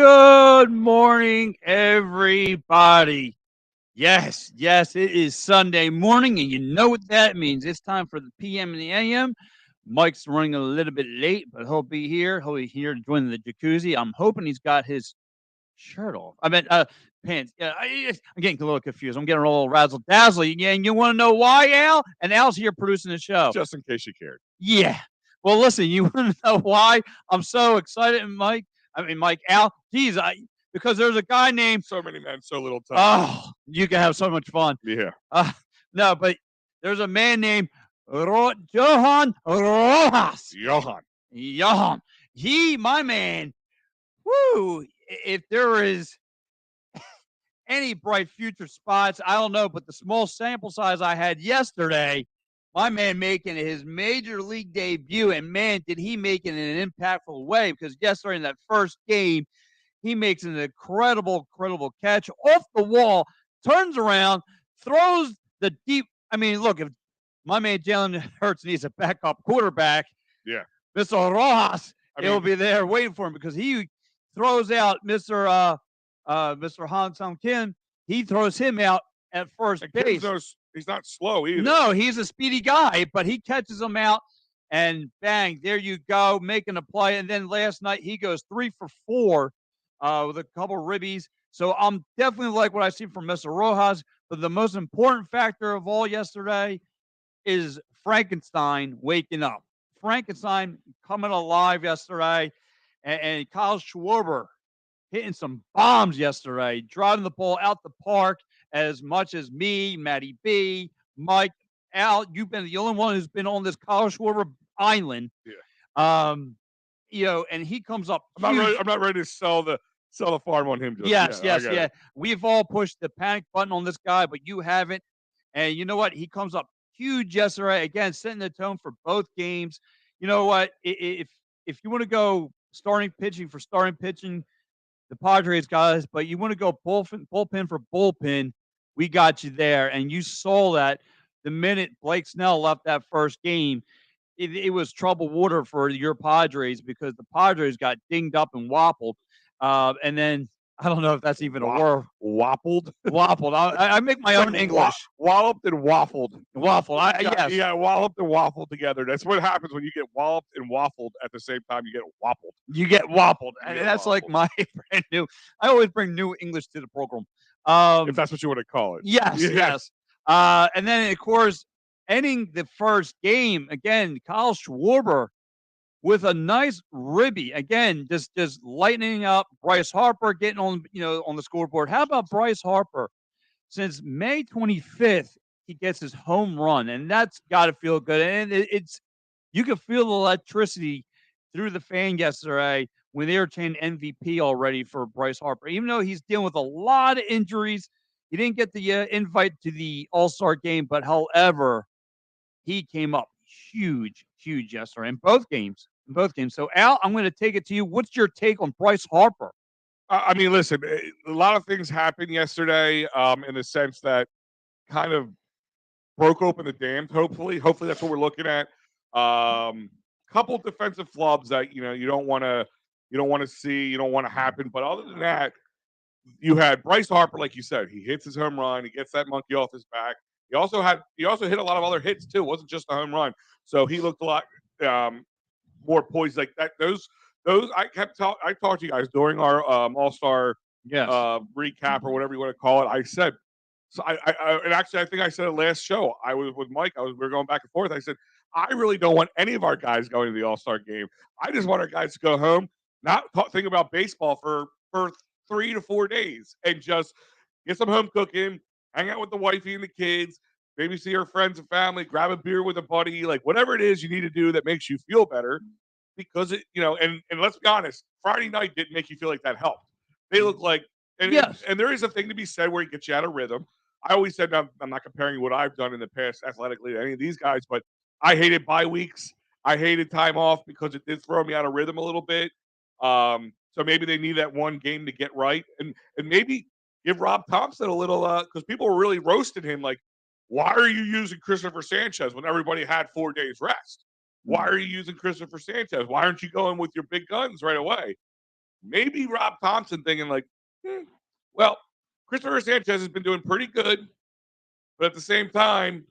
Good morning, everybody. Yes, it is Sunday morning, and you know what that means. It's time for the PM and the AM. Mike's running a little bit late, but he'll be here. He'll be here to join the jacuzzi. I'm hoping he's got his shirt off. I meant pants. Yeah, I'm getting a little confused. I'm getting a little razzle dazzle. Yeah, and you want to know why, Al? And Al's here producing the show. Just in case you cared. Yeah. Well, listen, you want to know why I'm so excited, Mike, Al. Geez, because there's a guy named. So many men, so little time. Oh, you can have so much fun. Yeah. No, but there's a man named Johan Rojas. Johan. My man. Woo! If there is any bright future spots, I don't know, but the small sample size I had yesterday, my man making his major league debut, and man, did he make it in an impactful way, because yesterday in that first game, he makes an incredible catch off the wall, turns around, throws the deep. I mean, look, if my man Jalen Hurts needs a backup quarterback, yeah, Mr. Rojas, he'll be there waiting for him, because he throws out Mr. Han Sung Kim. He throws him out at first base. He's not slow either. No, he's a speedy guy, but he catches him out, and bang, there you go, making a play. And then last night he goes 3 for 4 with a couple ribbies. So I'm definitely like what I see from Mr. Rojas. But the most important factor of all yesterday is Frankenstein waking up. Frankenstein coming alive yesterday, and Kyle Schwarber hitting some bombs yesterday, driving the ball out the park as much as me, Matty B, Mike, Al. You've been the only one who's been on this Kyle Schwarber island. Yeah. And he comes up. I'm not ready to sell the farm on him. Yes. We've all pushed the panic button on this guy, but you haven't. And you know what? He comes up huge yesterday. Again, setting the tone for both games. You know what? If you want to go starting pitching, the Padres guys, but you want to go bullpen for bullpen, we got you there. And you saw that the minute Blake Snell left that first game, it was troubled water for your Padres, because the Padres got dinged up and wobbled. And then I don't know if that's even a word. Wobbled? Wobbled. I make my own English. Walloped and waffled. Yes. Yeah, walloped and waffled together. That's what happens when you get walloped and waffled at the same time. You get wobbled. And that's wobbled. Like my brand new. I always bring new English to the program. If that's what you want to call it. Yes. And then, of course, ending the first game, again, Kyle Schwarber with a nice ribby. Again, just lightening up Bryce Harper, getting on the scoreboard. How about Bryce Harper? Since May 25th, he gets his home run, and that's got to feel good. And it's you can feel the electricity through the fan yesterday when they were chanting MVP already for Bryce Harper. Even though he's dealing with a lot of injuries, he didn't get the invite to the All-Star game, but however, he came up huge yesterday in both games. So, Al, I'm going to take it to you. What's your take on Bryce Harper? I mean, listen, a lot of things happened yesterday in the sense that kind of broke open the dams, hopefully. Hopefully that's what we're looking at. Couple defensive flubs that, you don't want to see, you don't want to happen. But other than that, you had Bryce Harper, like you said, he hits his home run, he gets that monkey off his back. He also hit a lot of other hits too. It wasn't just a home run. So he looked a lot more poised like that. Those I talked to you guys during our All-Star recap or whatever you want to call it. I said, so and actually I think I said it last show. I was with Mike. We were going back and forth. I said, I really don't want any of our guys going to the All-Star game. I just want our guys to go home, not think about baseball for 3 to 4 days, and just get some home cooking, hang out with the wifey and the kids, maybe see your friends and family, grab a beer with a buddy, like whatever it is you need to do that makes you feel better. Because and let's be honest, Friday night didn't make you feel like that helped. They look like, and there is a thing to be said where it gets you out of rhythm. I always said, I'm not comparing what I've done in the past athletically to any of these guys, but I hated bye weeks. I hated time off because it did throw me out of rhythm a little bit. So maybe they need that one game to get right, and maybe give Rob Thompson a little, because people were really roasting him, like, why are you using Christopher Sanchez when everybody had 4 days rest? Why are you using Christopher Sanchez? Why aren't you going with your big guns right away? maybe Rob Thompson thinking like, well, Christopher Sanchez has been doing pretty good, but at the same time,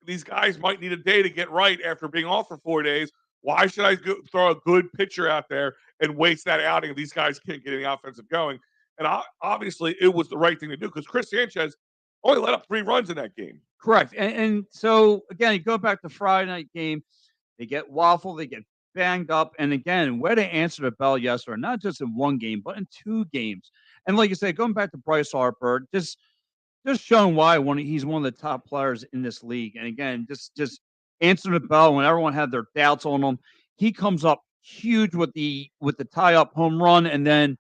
these guys might need a day to get right after being off for 4 days. Why should I throw a good pitcher out there and waste that outing if these guys can't get any offensive going? And obviously, it was the right thing to do because Chris Sanchez only let up 3 runs in that game. Correct. And so again, you go back to Friday night game. They get waffled. They get banged up. And again, where they answered the bell yesterday, not just in one game, but in 2 games. And like you said, going back to Bryce Harper, just showing why he's one of the top players in this league. And again, just answering the bell when everyone had their doubts on him. He comes up huge with the tie up home run, and then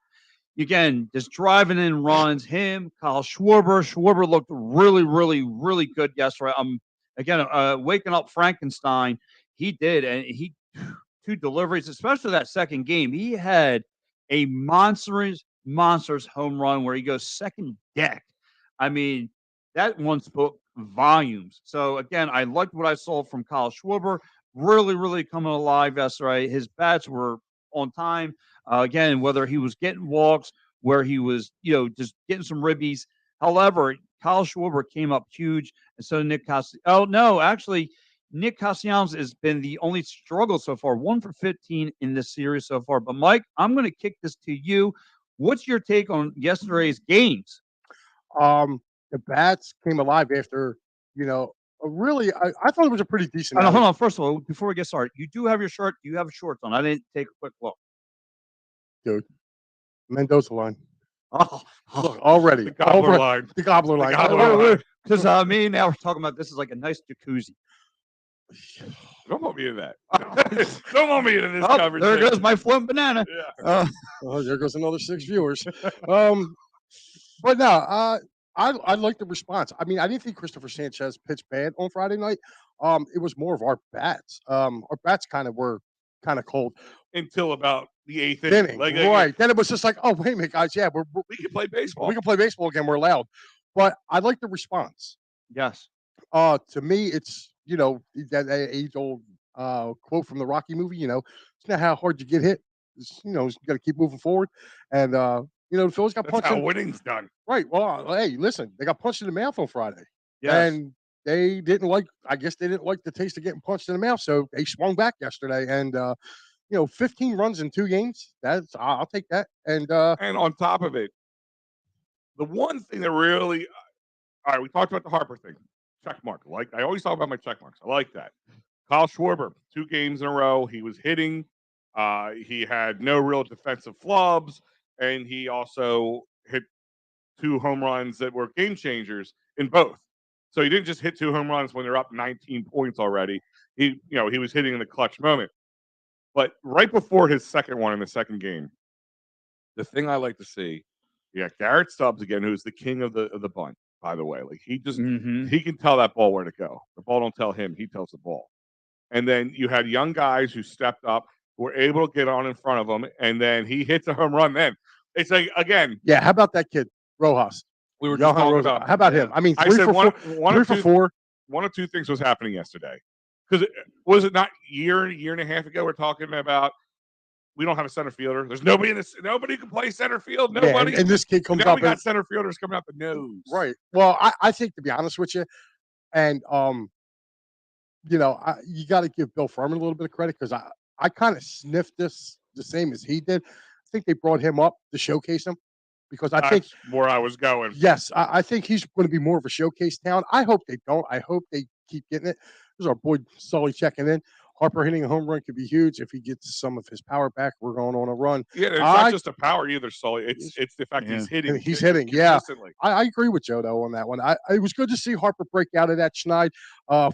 again just driving in runs. Him, Kyle Schwarber. Schwarber looked really, really, really good yesterday. Again waking up Frankenstein. He did, and he 2 deliveries, especially that second game. He had a monstrous home run where he goes second deck. I mean, that one spoke volumes. So again, I liked what I saw from Kyle Schwarber. Really, really coming alive yesterday. His bats were on time. Again, whether he was getting walks, where he was, just getting some ribbies. However, Kyle Schwarber came up huge, and so Nick Castellanos. Oh no, actually, Nick Castellanos has been the only struggle so far. 1 for 15 in this series so far. But Mike, I'm going to kick this to you. What's your take on yesterday's games? The bats came alive after, really, I thought it was a pretty decent. Hold on. First of all, before we get started, you do have your shirt. You have shorts on. I didn't take a quick look. Dude, Mendoza line. Oh, look, already. The gobbler line. The gobbler line. Because me and now we're talking about this is like a nice jacuzzi. Don't want me in that. Don't want me into this conversation. There goes my floating banana. Yeah. There goes another 6 viewers. But no, I like the response. I mean, I didn't think Christopher Sanchez pitched bad on Friday night. It was more of our bats. Our bats were kind of cold until about the 8th inning. Right. Then it was just like, oh, wait a minute, guys. Yeah, we can play baseball. We can play baseball again. We're allowed. But I like the response. Yes. To me, it's, that age-old quote from the Rocky movie, it's not how hard you get hit. It's, you got to keep moving forward. And, the Phillies got punched. That's how winning's done. Right. Well, hey, listen, they got punched in the mouth on Friday. Yes. And they didn't like the taste of getting punched in the mouth. So they swung back yesterday. And, 15 runs in 2 games. I'll take that. And on top of it, the one thing that really, all right, we talked about the Harper thing. Check mark. I always talk about my check marks. I like that. Kyle Schwarber, 2 games in a row. He was hitting. He had no real defensive flubs. And he also hit 2 home runs that were game changers in both. So he didn't just hit 2 home runs when they're up 19 points already. He was hitting in the clutch moment. But right before his second one in the second game, the thing I like to see, Garrett Stubbs again, who's the king of the bunt, by the way. Like he just he can tell that ball where to go. The ball don't tell him, he tells the ball. And then you had young guys who stepped up, were able to get on in front of him, and then he hits a home run then. It's like, again. Yeah, how about that kid, Rojas? We were just talking about. How about him? I mean, I said one for 4. 1 of 2 things was happening yesterday. Because was it not year and a half ago we're talking about we don't have a center fielder. There's nobody nobody can play center field. Nobody. Yeah, and this kid comes now up. We got center fielders coming out the nose. Right. Well, I think, to be honest with you, and you got to give Bill Furman a little bit of credit because I kind of sniffed this the same as he did. I think they brought him up to showcase him because I think where I was going. Yes, I think he's going to be more of a showcase talent. I hope they don't. I hope they keep getting it. There's our boy Sully checking in. Harper hitting a home run could be huge if he gets some of his power back. We're going on a run. Yeah, it's not just the power either, Sully. It's the fact he's hitting. He's hitting. Yeah, I agree with Joe though on that one. It was good to see Harper break out of that schneid.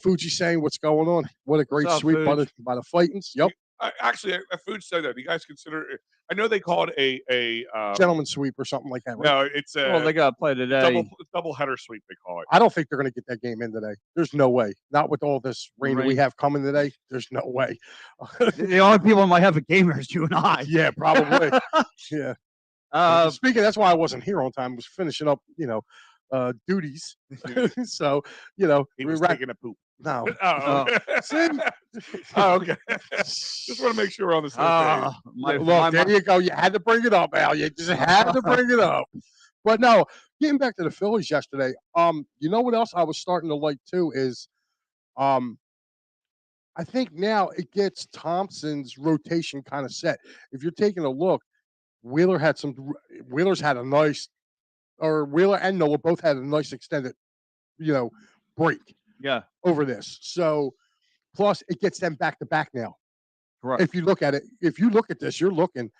Fuji saying what's going on. What a great sweep by the Fightins. Yep. Actually, a food said that. Do you guys consider it? I know they call it a gentleman sweep or something like that. Right? No, it's a. Well, they got to play today. Double header sweep. They call it. I don't think they're going to get that game in today. There's no way. Not with all this rain that we have coming today. There's no way. The only people that might have a game is you and I. Yeah, probably. Yeah. Speaking, that's why I wasn't here on time. I was finishing up, duties. So he was taking a poop. No. Oh, okay. See? Oh, okay. Just want to make sure we're on the same page. Look, there you go. You had to bring it up, Al. You just had to bring it up. But no, getting back to the Phillies yesterday. You know what else I was starting to like too is, I think now it gets Thompson's rotation kind of set. If you're taking a look, Wheeler's had a nice, or Wheeler and Noah both had a nice extended, you know, break Yeah, over this. So plus it gets them back to back now. correct. If you look at it, if you look at this, you're looking,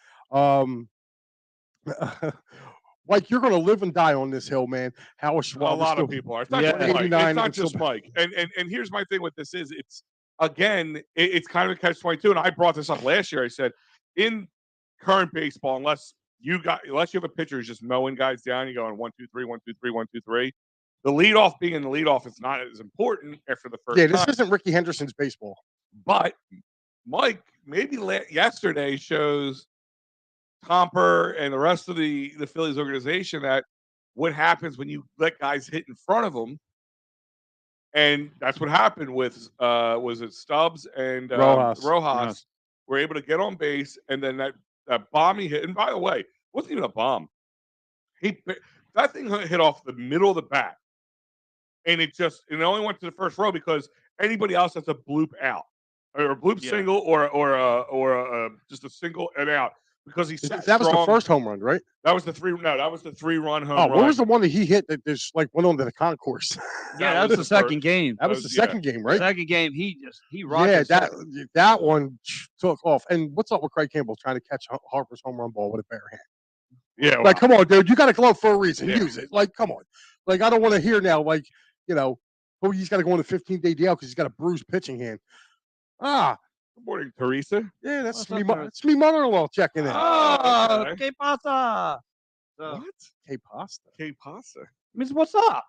like you're going to live and die on this hill, man. Howard A Schwab, lot of people are. It's not Yeah. just Mike. 89 It's not and just still- Mike. And here's my thing with this is it's again it's kind of a catch-22. And I brought this up last year. I said in current baseball, unless you have a pitcher who's just mowing guys down, you going 1, 2, 3, 1, 2, 3, 1, 2, 3. The leadoff being in the leadoff is not as important after the first. Yeah, this time. isn't Ricky Henderson's baseball. But Mike maybe yesterday shows Tomper and the rest of the Phillies organization that what happens when you let guys hit in front of them, and that's what happened with was it Stubbs and Rojas. Rojas were able to get on base, and then that bomb he hit. And by the way, it wasn't even a bomb. That thing hit off the middle of the bat, and it only went to the first row because anybody else has a bloop out or a bloop single or just a single and out because he That was the first home run, right? That was the 3-run home Oh, run. what was the one that he hit that just like went onto the concourse? Yeah, that was the second game. That was the second game, right? Second game, he rocked. Yeah, that one took off. And what's up with Craig Campbell trying to catch Harper's home run ball with a bare hand? Yeah, like come on, dude, you got a glove for a reason. Yeah. Use it. Like, come on. Like, I don't want to hear now. Like, he's got to go on a 15-day DL because he's got a bruised pitching hand. Good morning, Teresa. Yeah, that's What's me. up, It's me mother-in-law checking in. Oh, okay. que pasa? What? Que pasta. Que pasa? Means what's up?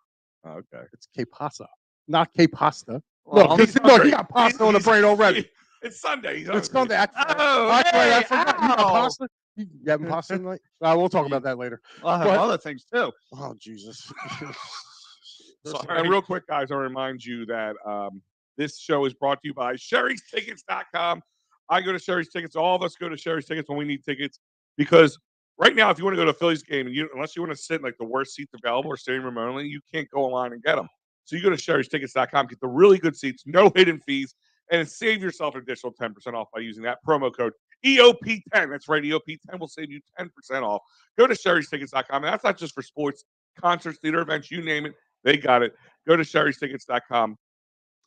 Okay. It's que pasa, not que pasta. Well, Look, he got pasta on the brain already. It's Sunday. It's Sunday. That's right. I forgot. You got pasta? You having pasta tonight? We'll talk about that later. I'll have other things too. Oh, Jesus. And real quick, guys, I'll remind you that this show is brought to you by Sherry'sTickets.com. I go to Sherry's Tickets. All of us go to Sherry's Tickets when we need tickets because right now, if you want to go to a Phillies game, and unless you want to sit in like the worst seats available or standing room only, you can't go online and get them. So you go to Sherry'sTickets.com, get the really good seats, no hidden fees, and save yourself an additional 10% off by using that promo code EOP10. That's right, EOP10 will save you 10% off. Go to Sherry'sTickets.com, and that's not just for sports, concerts, theater events, you name it, they got it. Go to Sherry'sTickets.com,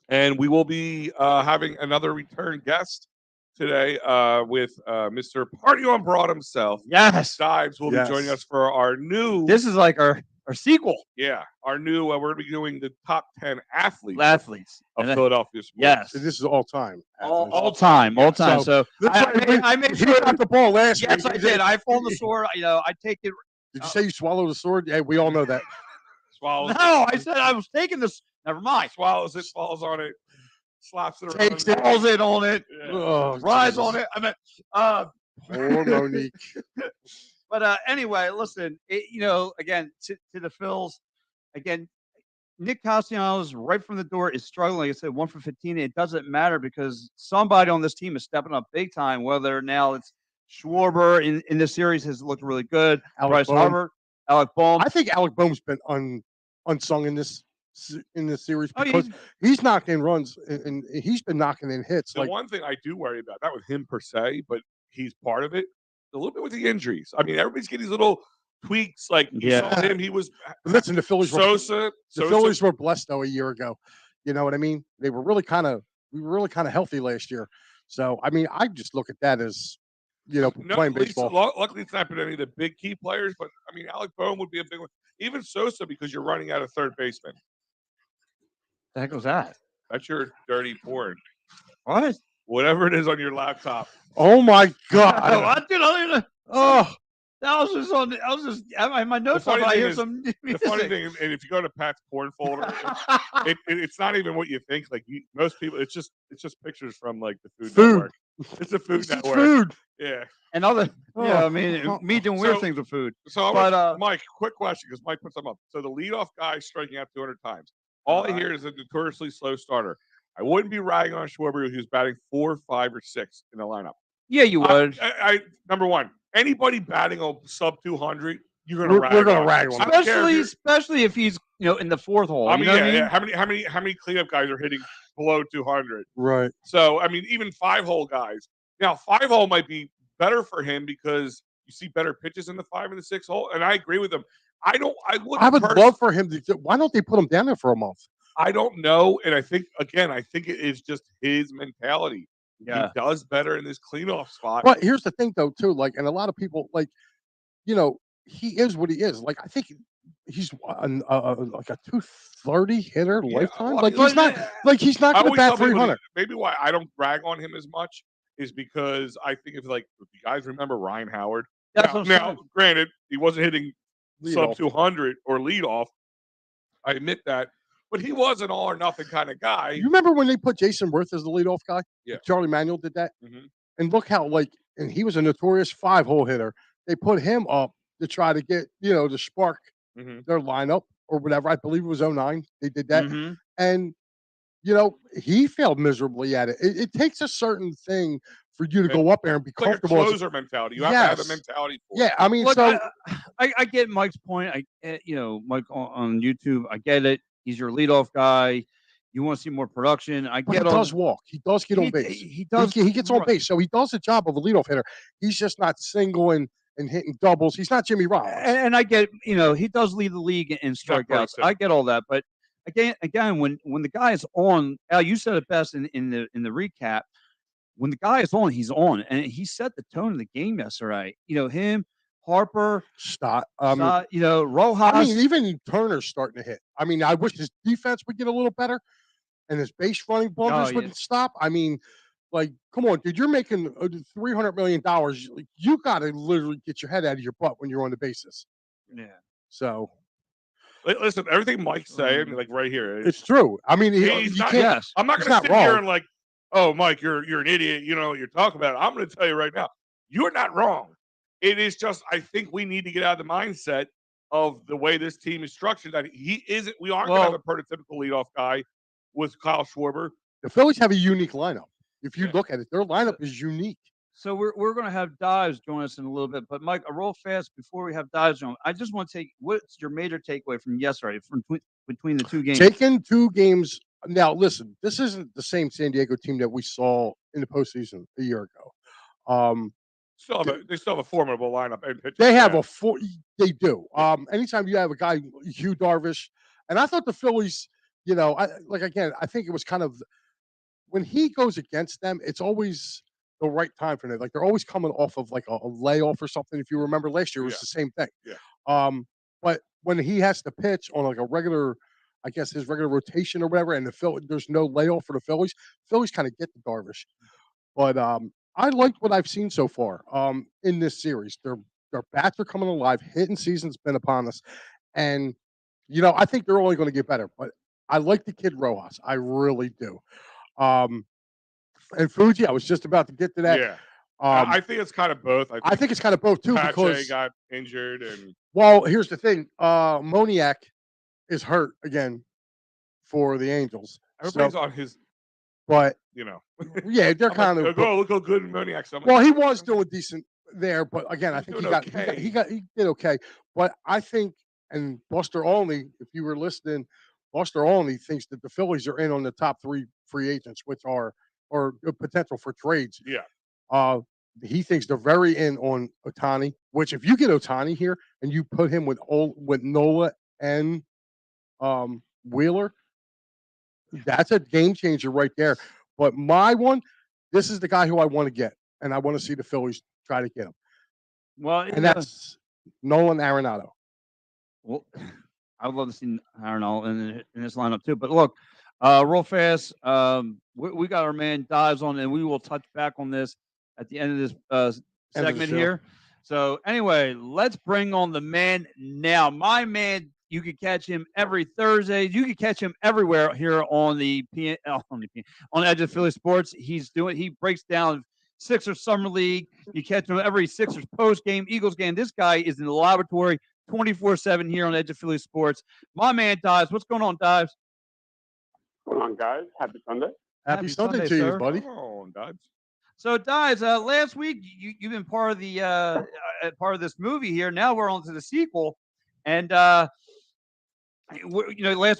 and we will be having another return guest today with Mr. Party on Broad himself. Yes. Dives will be joining us for our new. This is like our sequel. Yeah, our new. We're going to be doing the top 10 athletes of And Philadelphia sports. Yes. This is all time. All time. So I made He sure. got the ball last week. Yes, I did. I fold the sword. I take it. Did you say you swallowed the sword? Yeah, we all know that. Swallows No, I said I was taking this. Never mind. swallows it, falls on it, slaps it Takes around. it. Falls in on it. Yeah. Oh, Rise Jesus. on it. I mean, Poor Monique. but anyway, listen. Again, to the Phils. Again, Nick Castellanos right from the door is struggling. Like I said, 1 for 15. It doesn't matter because somebody on this team is stepping up big time. Whether now it's Schwarber in this series has looked really good. Bryce Harper, Alec Bohm. I think Alec Bohm's been unsung in this series Oh, because he's knocking in runs and he's been knocking in hits. The one thing I do worry about, not with him per se, but he's part of it, a little bit with the injuries. I mean, everybody's getting these little tweaks. Like you saw him, he was. Listen, the Phillies Sosa. Phillies were blessed though a year ago. You know what I mean? We were really kind of healthy last year. So I mean, I just look at that as playing baseball. Luckily, it's not been any of the big key players, but I mean, Alec Bohm would be a big one. Even Sosa, because you're running out of third baseman. The heck was that? That's your dirty porn. What? Whatever it is on your laptop. Oh my God! Oh, that was just on. I was just my notes. I hear some. The funny thing, and if you go to Pat's porn folder, it's not even what you think. Like most people, it's just pictures from like the Food Network. It's a Food Network. Food. Yeah. And other. Yeah, I mean, me doing weird things with food. So, Mike, quick question because Mike put something up. So the leadoff guy is striking out 200 times. All I hear is a notoriously slow starter. I wouldn't be ragging on Schwarber if he was batting 4, 5, or 6 in the lineup. Yeah, you would. Number one, anybody batting a sub 200, you're gonna We're rag gonna on. rag on. I don't care if Especially if he's in the fourth hole. I mean, you know what I mean? yeah. How many cleanup guys are hitting below 200? Right. So I mean, even 5-hole guys. Now 5-hole might be better for him because you see better pitches in the 5 and the 6 hole, and I agree with him. I would love for him to. Why don't they put him down there for a month? I don't know, and I think it is just his mentality. Yeah. He does better in this cleanoff spot. But here's the thing, though, too. Like, and a lot of people, like, he is what he is. Like, I think he's like a 230 hitter lifetime. well, Like, he's not I going to always bat tell people 300. maybe why I don't brag on him as much is because I think if you guys remember Ryan Howard. That's what I'm Now, saying. granted, he wasn't hitting sub Leadoff. 200 or leadoff. I admit that, but he was an all or nothing kind of guy. You remember when they put Jason Worth as the leadoff guy? Yeah. Charlie Manuel did that. Mhm. And look how, and he was a notorious 5-hole hitter. They put him up to try to get, to spark their lineup or whatever. I believe it was 09. They did that. Mhm. And, he failed miserably at it. It takes a certain thing for you to go up there and be It's like a comfortable. closer mentality. You have to have a mentality for it. Yeah, I mean, Look, so I get Mike's point. Mike on YouTube. I get it. He's your leadoff guy. You want to see more production. I but get he does walk. He does get on base. He does. He gets on base. So he does the job of a leadoff hitter. He's just not singling and hitting doubles. He's not Jimmy Rollins. And I get, he does lead the league in strikeouts. I get all that, but again, when the guy is on, Al, you said it best in the recap. When the guy is on, he's on, and he set the tone of the game yesterday. Him, Harper, Stott, Rojas. I mean, even Turner's starting to hit. I mean, I wish his defense would get a little better, and his base running bumpers wouldn't stop. I mean, come on, dude, you're making $300 million. You got to literally get your head out of your butt when you're on the bases. Yeah. So, listen, everything Mike's saying, right here, it's true. I mean, I'm not going to sit here and oh, Mike, you're an idiot. You know what you're talking about. I'm going to tell you right now, you're not wrong. It is just I think we need to get out of the mindset of the way this team is structured. That we aren't going to have a prototypical leadoff guy with Kyle Schwarber. The Phillies have a unique lineup. If you look at it, their lineup is unique. So we're going to have Dives join us in a little bit, but Mike, real fast before we have Dives on, I just want to take what's your major takeaway from yesterday from between the two games? Taking 2 games. Now, listen, this isn't the same San Diego team that we saw in the postseason a year ago. They still have a formidable lineup. They have They do. Anytime you have a guy, Hugh Darvish, and I thought the Phillies, I think it was kind of when he goes against them, it's always the right time for them. Like they're always coming off of a layoff or something. If you remember last year, it was the same thing. Yeah. But when he has to pitch on a regular, I guess his regular rotation or whatever, and there's no layoff for the Phillies kind of get the Darvish. But I liked what I've seen so far in this series. Their bats are coming alive. Hitting season's been upon us, and I think they're only going to get better. But I like the kid Rojas. I really do. And Fuji, I was just about to get to that. Yeah. I think it's kind of both. I think it's kind of both too Pache because got injured and here's the thing. Moniak is hurt again for the Angels. Everybody's on his, but yeah, they're kind of look how good Moniak's. Well, he was doing decent there, but again, I think he did okay. But I think, and Buster Olney, if you were listening, Buster Olney thinks that the Phillies are in on the top 3 free agents, which are or potential for trades. Yeah. He thinks they're very in on Ohtani, which if you get Ohtani here and you put him with Nola and Wheeler, that's a game changer right there. But this is the guy who I want to get, and I want to see the Phillies try to get him. Well, and that's Nolan Arenado. Well, I would love to see Arenado in this lineup too. But look, real fast, we got our man Dives on, and we will touch back on this at the end of this segment here. So anyway, let's bring on the man now. My man, you can catch him every Thursday. You can catch him everywhere here on Edge of Philly Sports. He breaks down Sixers Summer League. You catch him every Sixers post game, Eagles game. This guy is in the laboratory 24/7 here on Edge of Philly Sports. My man Dives, what's going on, Dives? What's going on, guys? Happy Sunday. Happy Sunday to you, sir. buddy. Come on, Dodge. So, Dives, last week you've been part of the part of this movie here. Now we're on to the sequel, and last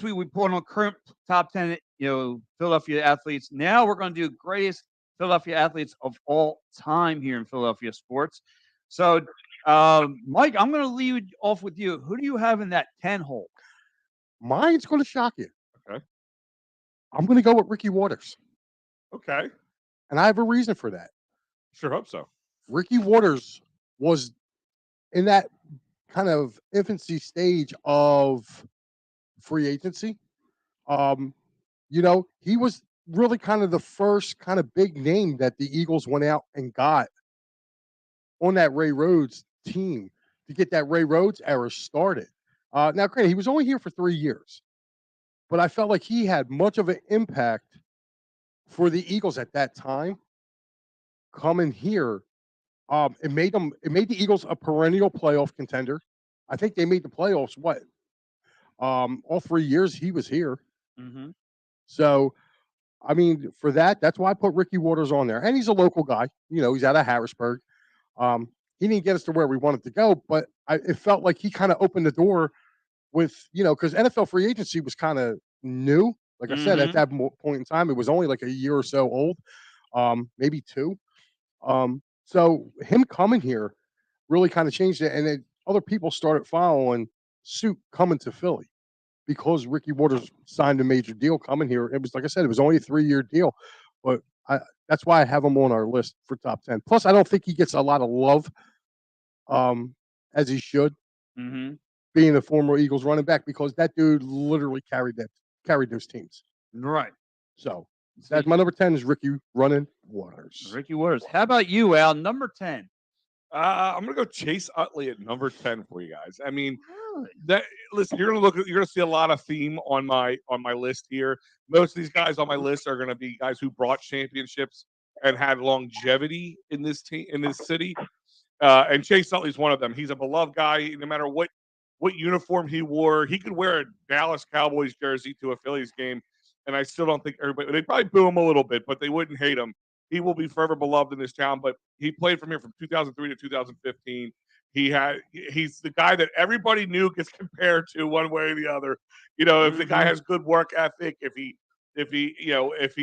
week we put on current top 10, Philadelphia athletes. Now we're going to do greatest Philadelphia athletes of all time here in Philadelphia sports. So, Mike, I'm going to lead off with you. Who do you have in that 10 hole? Mine's going to shock you. Okay. I'm going to go with Ricky Waters, Okay. and I have a reason for that. Sure hope so. Ricky Waters was in that kind of infancy stage of free agency. He was really kind of the first kind of big name that the Eagles went out and got on that Ray Rhodes team to get that Ray Rhodes era started. Now, granted, he was only here for 3 years, but I felt like he had much of an impact for the Eagles at that time. Coming here, it made the Eagles a perennial playoff contender. I think they made the playoffs. All 3 years he was here. Mm-hmm. So, I mean, for that's why I put Ricky Waters on there, and he's a local guy. He's out of Harrisburg. He didn't get us to where we wanted to go, but it felt like he kind of opened the door with, because NFL free agency was kind of new. Like I said, at that point in time, it was only like a year or so old, maybe 2. So him coming here really kind of changed it, and then other people started following suit coming to Philly because Ricky Waters signed a major deal coming here. It was, like I said, it was only a 3-year deal, but that's why I have him on our list for top 10. Plus, I don't think he gets a lot of love, as he should, being a former Eagles running back, because that dude literally carried those teams. Right. So that's my number 10 is Ricky running Waters. Ricky Waters. How about you, Al? Number 10. I'm gonna go Chase Utley at number 10 for you guys. I mean, listen, you're gonna see a lot of theme on my list here. Most of these guys on my list are gonna be guys who brought championships and had longevity in this team, in this city. And Chase Utley's one of them. He's a beloved guy. No matter what uniform he wore, he could wear a Dallas Cowboys jersey to a Phillies game, and I still don't think they'd probably boo him a little bit, but they wouldn't hate him. He will be forever beloved in this town. But he played from here from 2003 to 2015. He's the guy that everybody knew gets compared to one way or the other. If the guy has good work ethic, if he's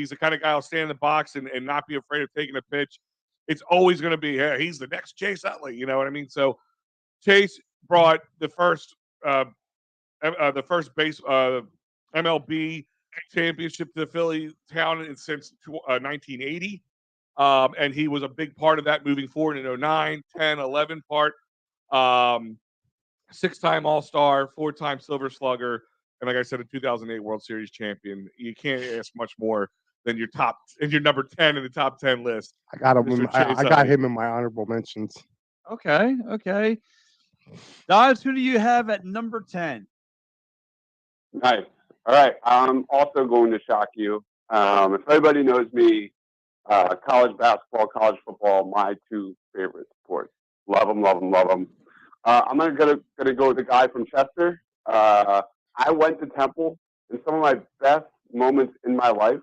the kind of guy who'll stand in the box and not be afraid of taking a pitch, it's always going to be, hey, he's the next Chase Utley. You know what I mean? So Chase brought the first base MLB championship to the Philly town since 1980. And he was a big part of that moving forward in 09, 10, 11 part. 6-time All-Star, 4-time Silver Slugger, and like I said, a 2008 World Series champion. You can't ask much more than your number 10 in the top 10 list. I got him. I got him in my honorable mentions. Okay. Dodge, who do you have at number 10? Nice. All right. I'm also going to shock you. If everybody knows me, college basketball, college football, my 2 favorite sports. Love them, love them, love them. I'm gonna go with a guy from Chester. I went to Temple, and some of my best moments in my life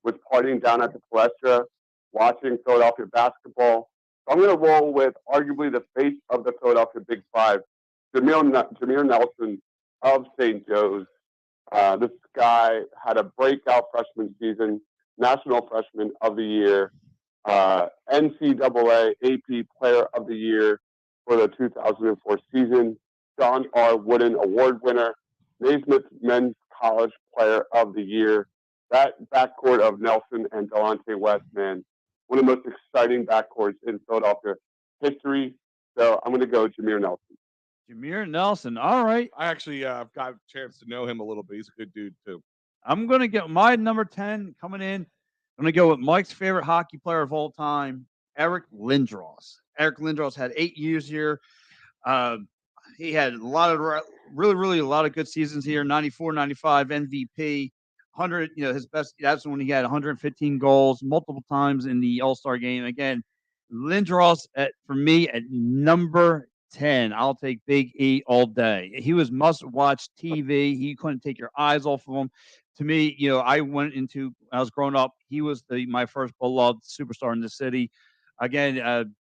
was partying down at the Palestra, watching Philadelphia basketball. So I'm going to roll with arguably the face of the Philadelphia Big Five, Jameer Nelson of St. Joe's. This guy had a breakout freshman season, National Freshman of the Year, NCAA AP Player of the Year for the 2004 season, John R. Wooden Award winner, Naismith Men's College Player of the Year. That backcourt of Nelson and Delonte West, man, one of the most exciting backcourts in Philadelphia history. So I'm going to go Jameer Nelson. Jameer Nelson. All right. I actually got a chance to know him a little bit. He's a good dude, too. I'm going to get my number 10 coming in. I'm going to go with Mike's favorite hockey player of all time, Eric Lindros. Eric Lindros had 8 years here. He had a lot of really a lot of good seasons here. 94, 95 MVP. 100, his best. That's when he had 115 goals multiple times in the All-Star game. Again, Lindros for me at number 10. I'll take Big E all day. He was must-watch TV. You couldn't take your eyes off of him. to me, I went into I was growing up. He was my first beloved superstar in the city. Again,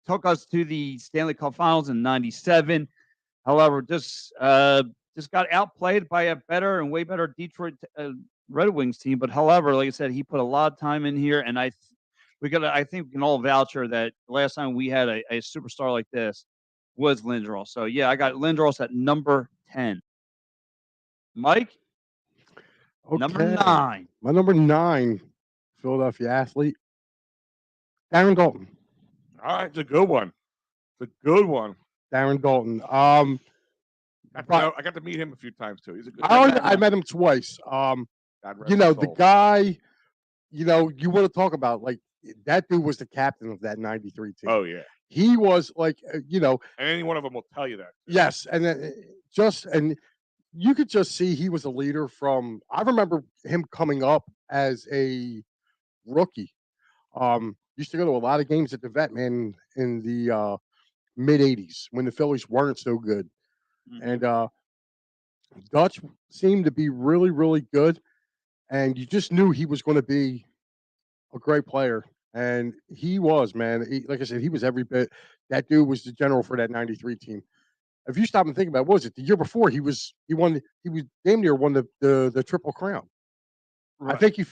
took us to the Stanley Cup Finals in '97. However, just got outplayed by a better and way better Detroit Red Wings team. But however, like I said, he put a lot of time in here, and I think we can all voucher that the last time we had a superstar like this was Lindros. So yeah, I got Lindros at number 10. Mike, number Okay. 9. My number 9 Philadelphia athlete, Darren Dalton. All right, it's a good one. It's a good one. Darren Dalton. I got to meet him a few times too. He's a good I met him twice. God rest You know, his the soul. guy, you want to talk about, like, that dude was the captain of that 93 team. Oh yeah. He was like, And any one of them will tell you that. yes. And then and you could just see he was a leader from, I remember him coming up as a rookie. Used to go to a lot of games at the Vet, man, in the mid 80s when the Phillies weren't so good. And Dutch seemed to be really, really good. And you just knew he was going to be a great player. And he was, man. Like I said, he was every bit. That dude was the general for that 93 team. If you stop and think about it, what was it? The year before, he was damn near won the Triple Crown. Right. I think he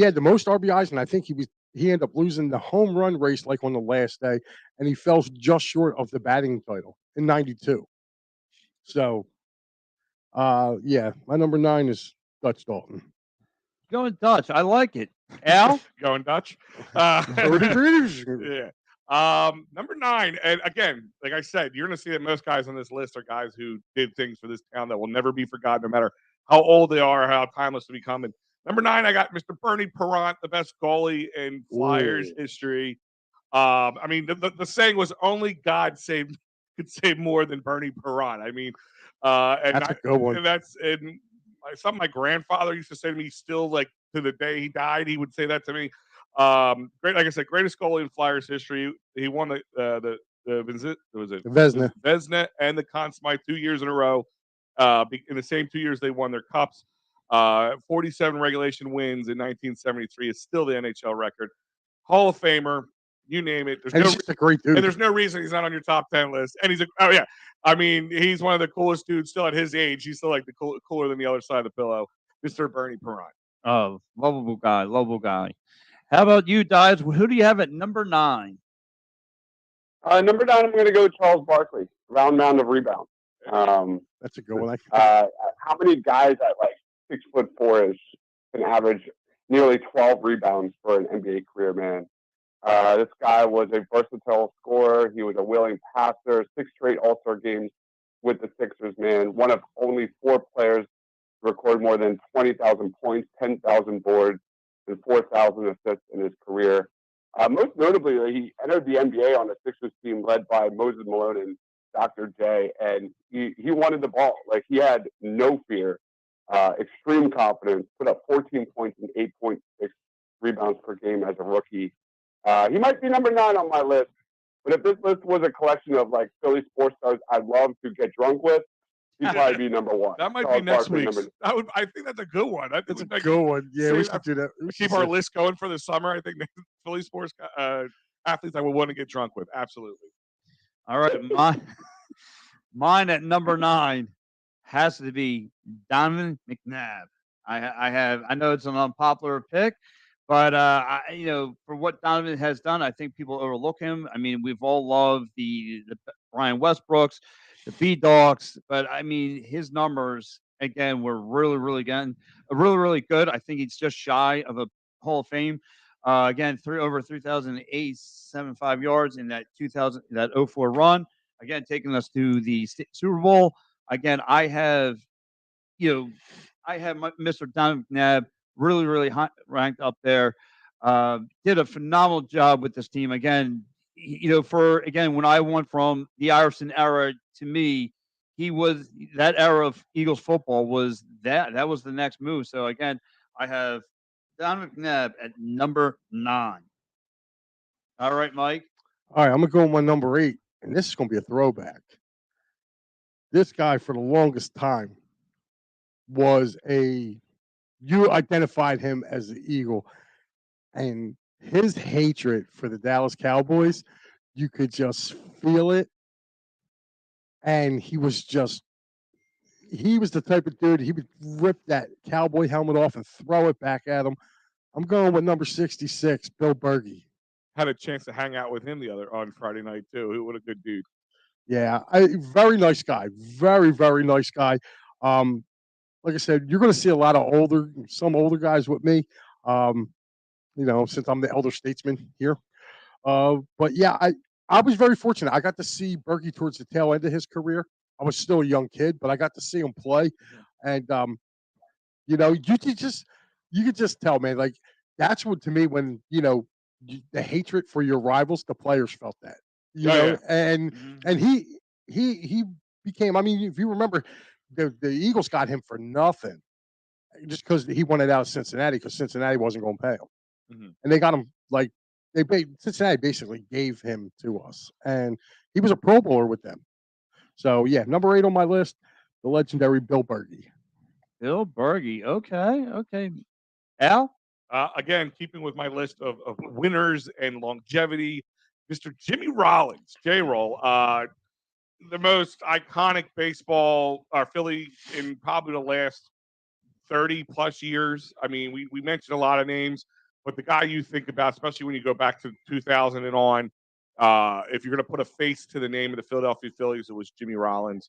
had the most RBIs, and I think he ended up losing the home run race like on the last day, and he fell just short of the batting title in '92. So, yeah, my number 9 is Dutch Dalton. Going Dutch. I like it. Al? Going Dutch. Yeah. Number 9, and again, like I said, you're going to see that most guys on this list are guys who did things for this town that will never be forgotten, no matter how old they are, or how timeless they become. And number 9, I got Mr. Bernie Perrant, the best goalie in Flyers history. I mean, the saying was only God could save more than Bernie Perrant. I mean, That's a good one. And something my grandfather used to say to me. Still, like to the day he died, he would say that to me. Great, like I said, greatest goalie in Flyers history. He won the Vezina and the Conn Smythe 2 years in a row. In the same 2 years they won their cups. 47 regulation wins in 1973 is still the NHL record. Hall of Famer, you name it. He's just a great dude. And there's no reason he's not on your top 10 list. And I mean, he's one of the coolest dudes still at his age. He's still like the cooler than the other side of the pillow, Mr. Bernie Perrant. Oh, lovable guy. How about you, Dives? Who do you have at number 9? Number 9, I'm going to go Charles Barkley, round mound of rebounds. That's a good one. How many guys at like 6'4" can average nearly 12 rebounds for an NBA career, man? This guy was a versatile scorer. He was a willing passer. 6 straight All-Star games with the Sixers, man. One of only 4 players to record more than 20,000 points, 10,000 boards, and 4,000 assists in his career. Most notably, he entered the NBA on the Sixers team led by Moses Malone and Dr. J, and he wanted the ball. Like, he had no fear, extreme confidence, put up 14 points and 8.6 rebounds per game as a rookie. He might be number 9 on my list, but if this list was a collection of like Philly sports stars I'd love to get drunk with, he'd probably be number 1. That might Charles be next Barkley, week's. I think that's a good one. That's a good one. Yeah, we should do that. Keep our list going for the summer. I think the Philly sports athletes I would want to get drunk with. Absolutely. All right, mine at number 9 has to be Donovan McNabb. I know it's an unpopular pick, but for what Donovan has done, I think people overlook him. I mean, we've all loved the Brian Westbrooks, the B-Dogs, but I mean, his numbers again were really good. I think he's just shy of a Hall of Fame. Again, over 3,875 yards in that 04 run. Again, taking us to the Super Bowl. Again, I have Mr. Don McNabb really high, ranked up there. Did a phenomenal job with this team. Again, when I went from the Iverson era, to me, he was that era of Eagles football was that was the next move. So again, I have Don McNabb at number 9. All right, Mike. All right, I'm gonna go with my number 8, and this is gonna be a throwback. This guy for the longest time, was you identified him as the Eagle, and his hatred for the Dallas Cowboys, you could just feel it. And he was the type of dude, he would rip that cowboy helmet off and throw it back at him. I'm going with number 66, Bill Berge. Had a chance to hang out with him on Friday night too. What a good dude. Yeah, very nice guy. Very, very nice guy. Like I said, you're going to see a lot of some older guys with me. Since I'm the elder statesman here. But yeah, I was very fortunate. I got to see Berkey towards the tail end of his career. I was still a young kid, but I got to see him play, and you could just tell, man. Like that's what to me when the hatred for your rivals, the players felt that, Yeah. and Mhm. he became. I mean, if you remember, the Eagles got him for nothing just because he wanted out of Cincinnati because Cincinnati wasn't going to pay him. Mhm. And they got him like Cincinnati basically gave him to us, and he was a Pro Bowler with them. So yeah, number 8 on my list, the legendary Bill Berge. Bill Berge. Okay, okay. Al? Again, keeping with my list of winners and longevity, Mr. Jimmy Rollins, J-Roll, the most iconic baseball Philly in probably the last 30 plus years. I mean, we mentioned a lot of names, but the guy you think about, especially when you go back to 2000 and on, if you're going to put a face to the name of the Philadelphia Phillies, it was Jimmy Rollins.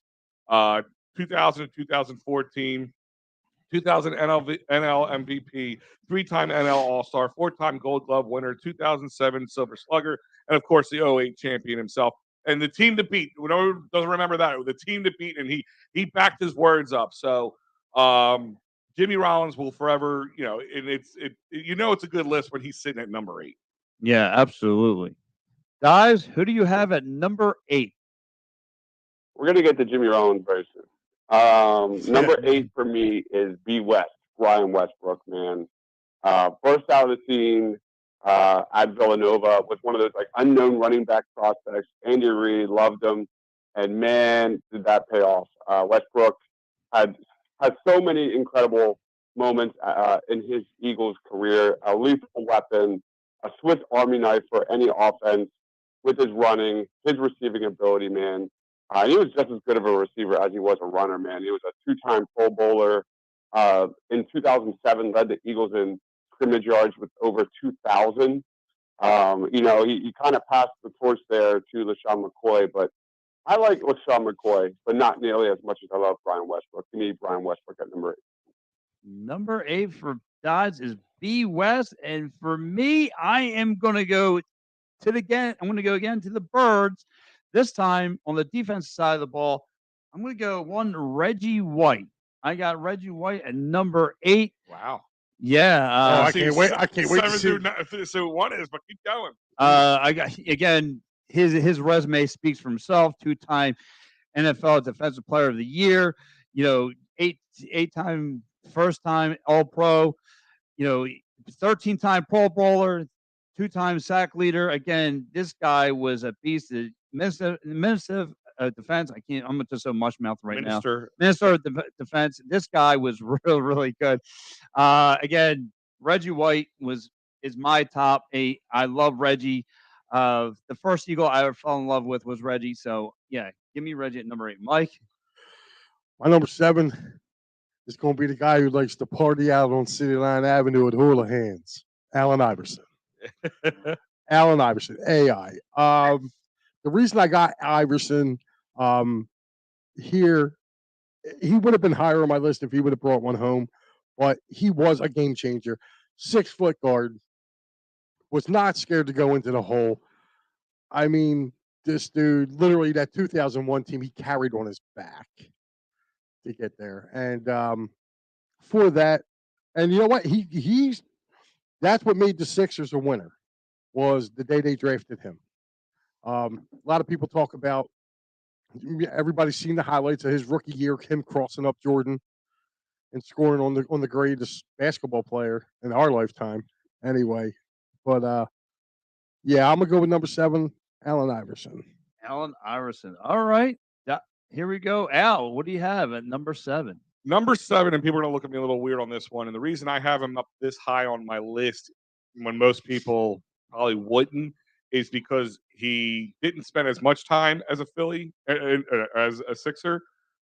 2000 to 2014, 2000 NL MVP, 3-time NL All Star, 4-time Gold Glove winner, 2007 Silver Slugger, and of course the '08 champion himself. And the team to beat. Whoever doesn't remember that, the team to beat, and he backed his words up. So Jimmy Rollins will forever, and it's a good list when he's sitting at number 8. Yeah, absolutely. Guys, who do you have at number 8? We're gonna get to Jimmy Rollins very soon. Number 8 for me is B West, Brian Westbrook, man. Burst out of the scene at Villanova, was one of those like unknown running back prospects. Andy Reid loved him, and man, did that pay off. Westbrook had so many incredible moments in his Eagles career. A lethal weapon, a Swiss Army knife for any offense with his running, his receiving ability, man. He was just as good of a receiver as he was a runner, man. He was a 2-time Pro Bowler. In 2007, led the Eagles in scrimmage yards with over 2,000. He kind of passed the torch there to LaShawn McCoy, but I like LaShawn McCoy, but not nearly as much as I love Brian Westbrook. To me, Brian Westbrook at number 8. Number 8 for Dodds is B West, and for me, I am going to go I'm going to go again to the Birds. This time on the defensive side of the ball, I'm going to go one Reggie White. I got Reggie White at number 8. Wow. Yeah. I can't wait. I can't wait to see. 7 through 1 is, but keep going. I got again. His resume speaks for himself. 2-time NFL Defensive Player of the Year. 8-time first-time All Pro. 13-time Pro Bowler. 2-time sack leader. Again, this guy was a beast. Minister defense. I'm just so mush mouth right now. Minister of defense. This guy was really, really good. Again, Reggie White is my top 8. I love Reggie. The first Eagle I ever fell in love with was Reggie. So yeah, give me Reggie at number 8. Mike? My number 7 is going to be the guy who likes to party out on City Line Avenue with hula hands, Allen Iverson. Allen Iverson, AI. The reason I got Iverson here, he would have been higher on my list if he would have brought one home, but he was a game changer. 6-foot guard, was not scared to go into the hole. I mean, this dude, literally that 2001 team, he carried on his back to get there. And for that, and you know what? That's what made the Sixers a winner, was the day they drafted him. A lot of people talk about, everybody's seen the highlights of his rookie year, him crossing up Jordan and scoring on the greatest basketball player in our lifetime. Anyway, but yeah, I'm gonna go with number 7, Allen Iverson. Allen Iverson. All right. Here we go. Al, what do you have at number 7? Number 7, and people are going to look at me a little weird on this one. And the reason I have him up this high on my list when most people probably wouldn't is because he didn't spend as much time as a Philly, as a Sixer.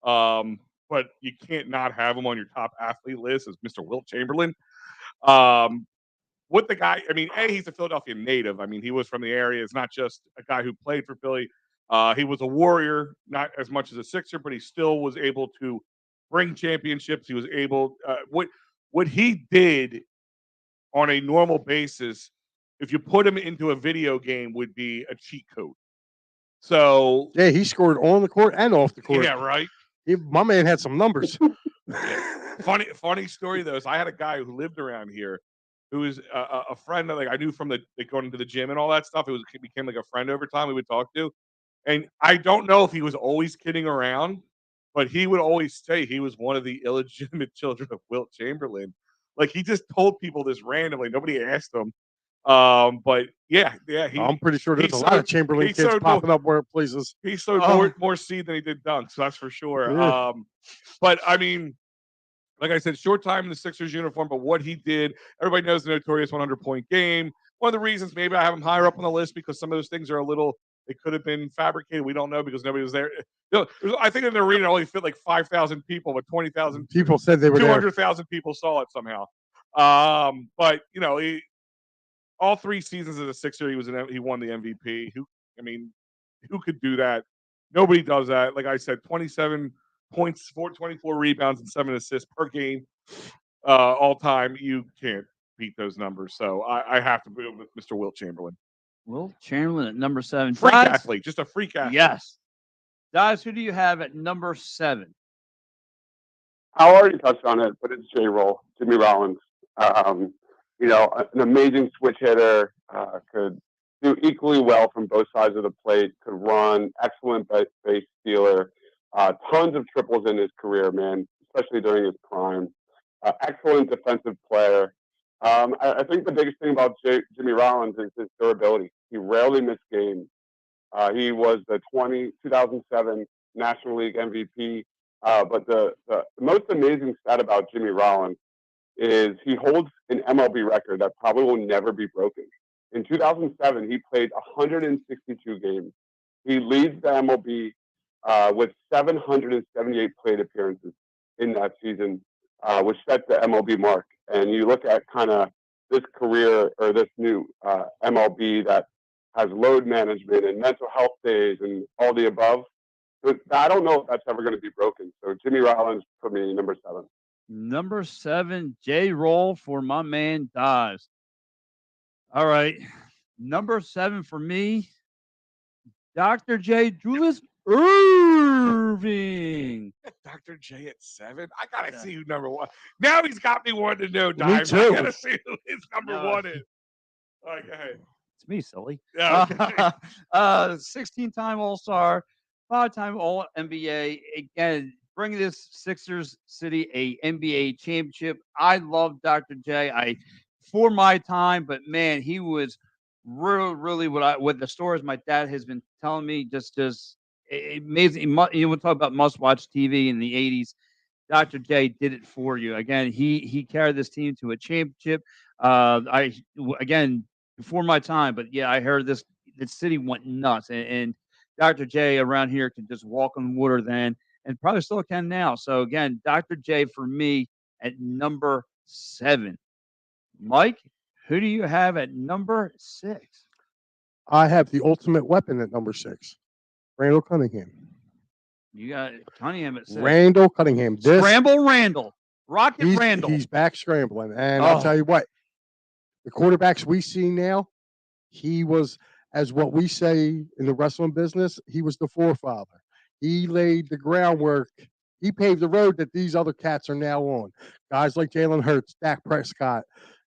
But you can't not have him on your top athlete list as Mr. Wilt Chamberlain. What the guy, I mean, he's a Philadelphia native. I mean, he was from the area. It's not just a guy who played for Philly. He was a Warrior, not as much as a Sixer, but he still was able to bring championships. He was able, what he did on a normal basis, if you put him into a video game, would be a cheat code. So Yeah, he scored on the court and off the court. yeah, right. My man had some numbers. Funny story though is I had a guy who lived around here who was a friend that I knew from going to the gym and all that stuff. It became like a friend over time we would talk to. And I don't know if he was always kidding around, but he would always say he was one of the illegitimate children of Wilt Chamberlain. Like he just told people this randomly. Nobody asked him. But yeah. I'm pretty sure there's a lot of Chamberlain kids popping up where places. He sowed more seed than he did dunks. That's for sure. Yeah. But I mean, like I said, short time in the Sixers uniform, but what he did, everybody knows the notorious 100-point game. One of the reasons maybe I have him higher up on the list because some of those things are it could have been fabricated. We don't know because nobody was there. I think in the arena only fit like 5,000 people, but 20,000 people said they were 200,000 people saw it somehow. But all 3 seasons as a Sixer, he won the MVP. Who could do that? Nobody does that. Like I said, 27 points, 24 rebounds, and 7 assists per game, all time. You can't beat those numbers. So I have to be with Mr. Wilt Chamberlain. Wilt Chamberlain at number 7. Freak athlete, just a freak athlete. Yes. Guys, who do you have at number 7? I already touched on it, but it's J-Roll, Jimmy Rollins. An amazing switch hitter, could do equally well from both sides of the plate, could run, excellent base stealer, tons of triples in his career, man, especially during his prime. Excellent defensive player. I think the biggest thing about Jimmy Rollins is his durability. He rarely missed games. He was the 2007 National League MVP. But the most amazing stat about Jimmy Rollins is he holds an MLB record that probably will never be broken. In 2007, he played 162 games. He leads the MLB with 778 plate appearances in that season, which set the MLB mark. And you look at kind of this career or this new MLB that has load management and mental health days and all the above. So I don't know if that's ever going to be broken. So Jimmy Rollins for me, number 7. Number 7, J-Roll for my man Daz. All right. Number 7 for me, Dr. J. Julius Irving. Dr. J at 7? I got to see who number 1. Now he's got me wanting to know, Me Dive. too. I got to see who his number 1 is. All right, go ahead. It's me, silly. Yeah, okay. 16-time All-Star, 5-time All-NBA. Again, bringing this Sixers city a NBA championship. I love Dr. J. For my time, but man, he was really what the stories my dad has been telling me. Just amazing. You want to talk about must-watch TV in the 80s. Dr. J did it for you. Again, he carried this team to a championship. Again, before my time, but yeah, I heard the city went nuts, and Dr. J around here can just walk on water then, and probably still can now. So again, Dr. J for me at number 7. Mike, who do you have at number 6? I have the ultimate weapon at number 6, Randall Cunningham. You got Cunningham at 6. Randall Cunningham. Scramble Randall. Rocket Randall. He's back scrambling. And I'll tell you what, the quarterbacks we see now, he was, as what we say in the wrestling business, he was the forefather. He laid the groundwork. He paved the road that these other cats are now on. Guys like Jalen Hurts, Dak Prescott,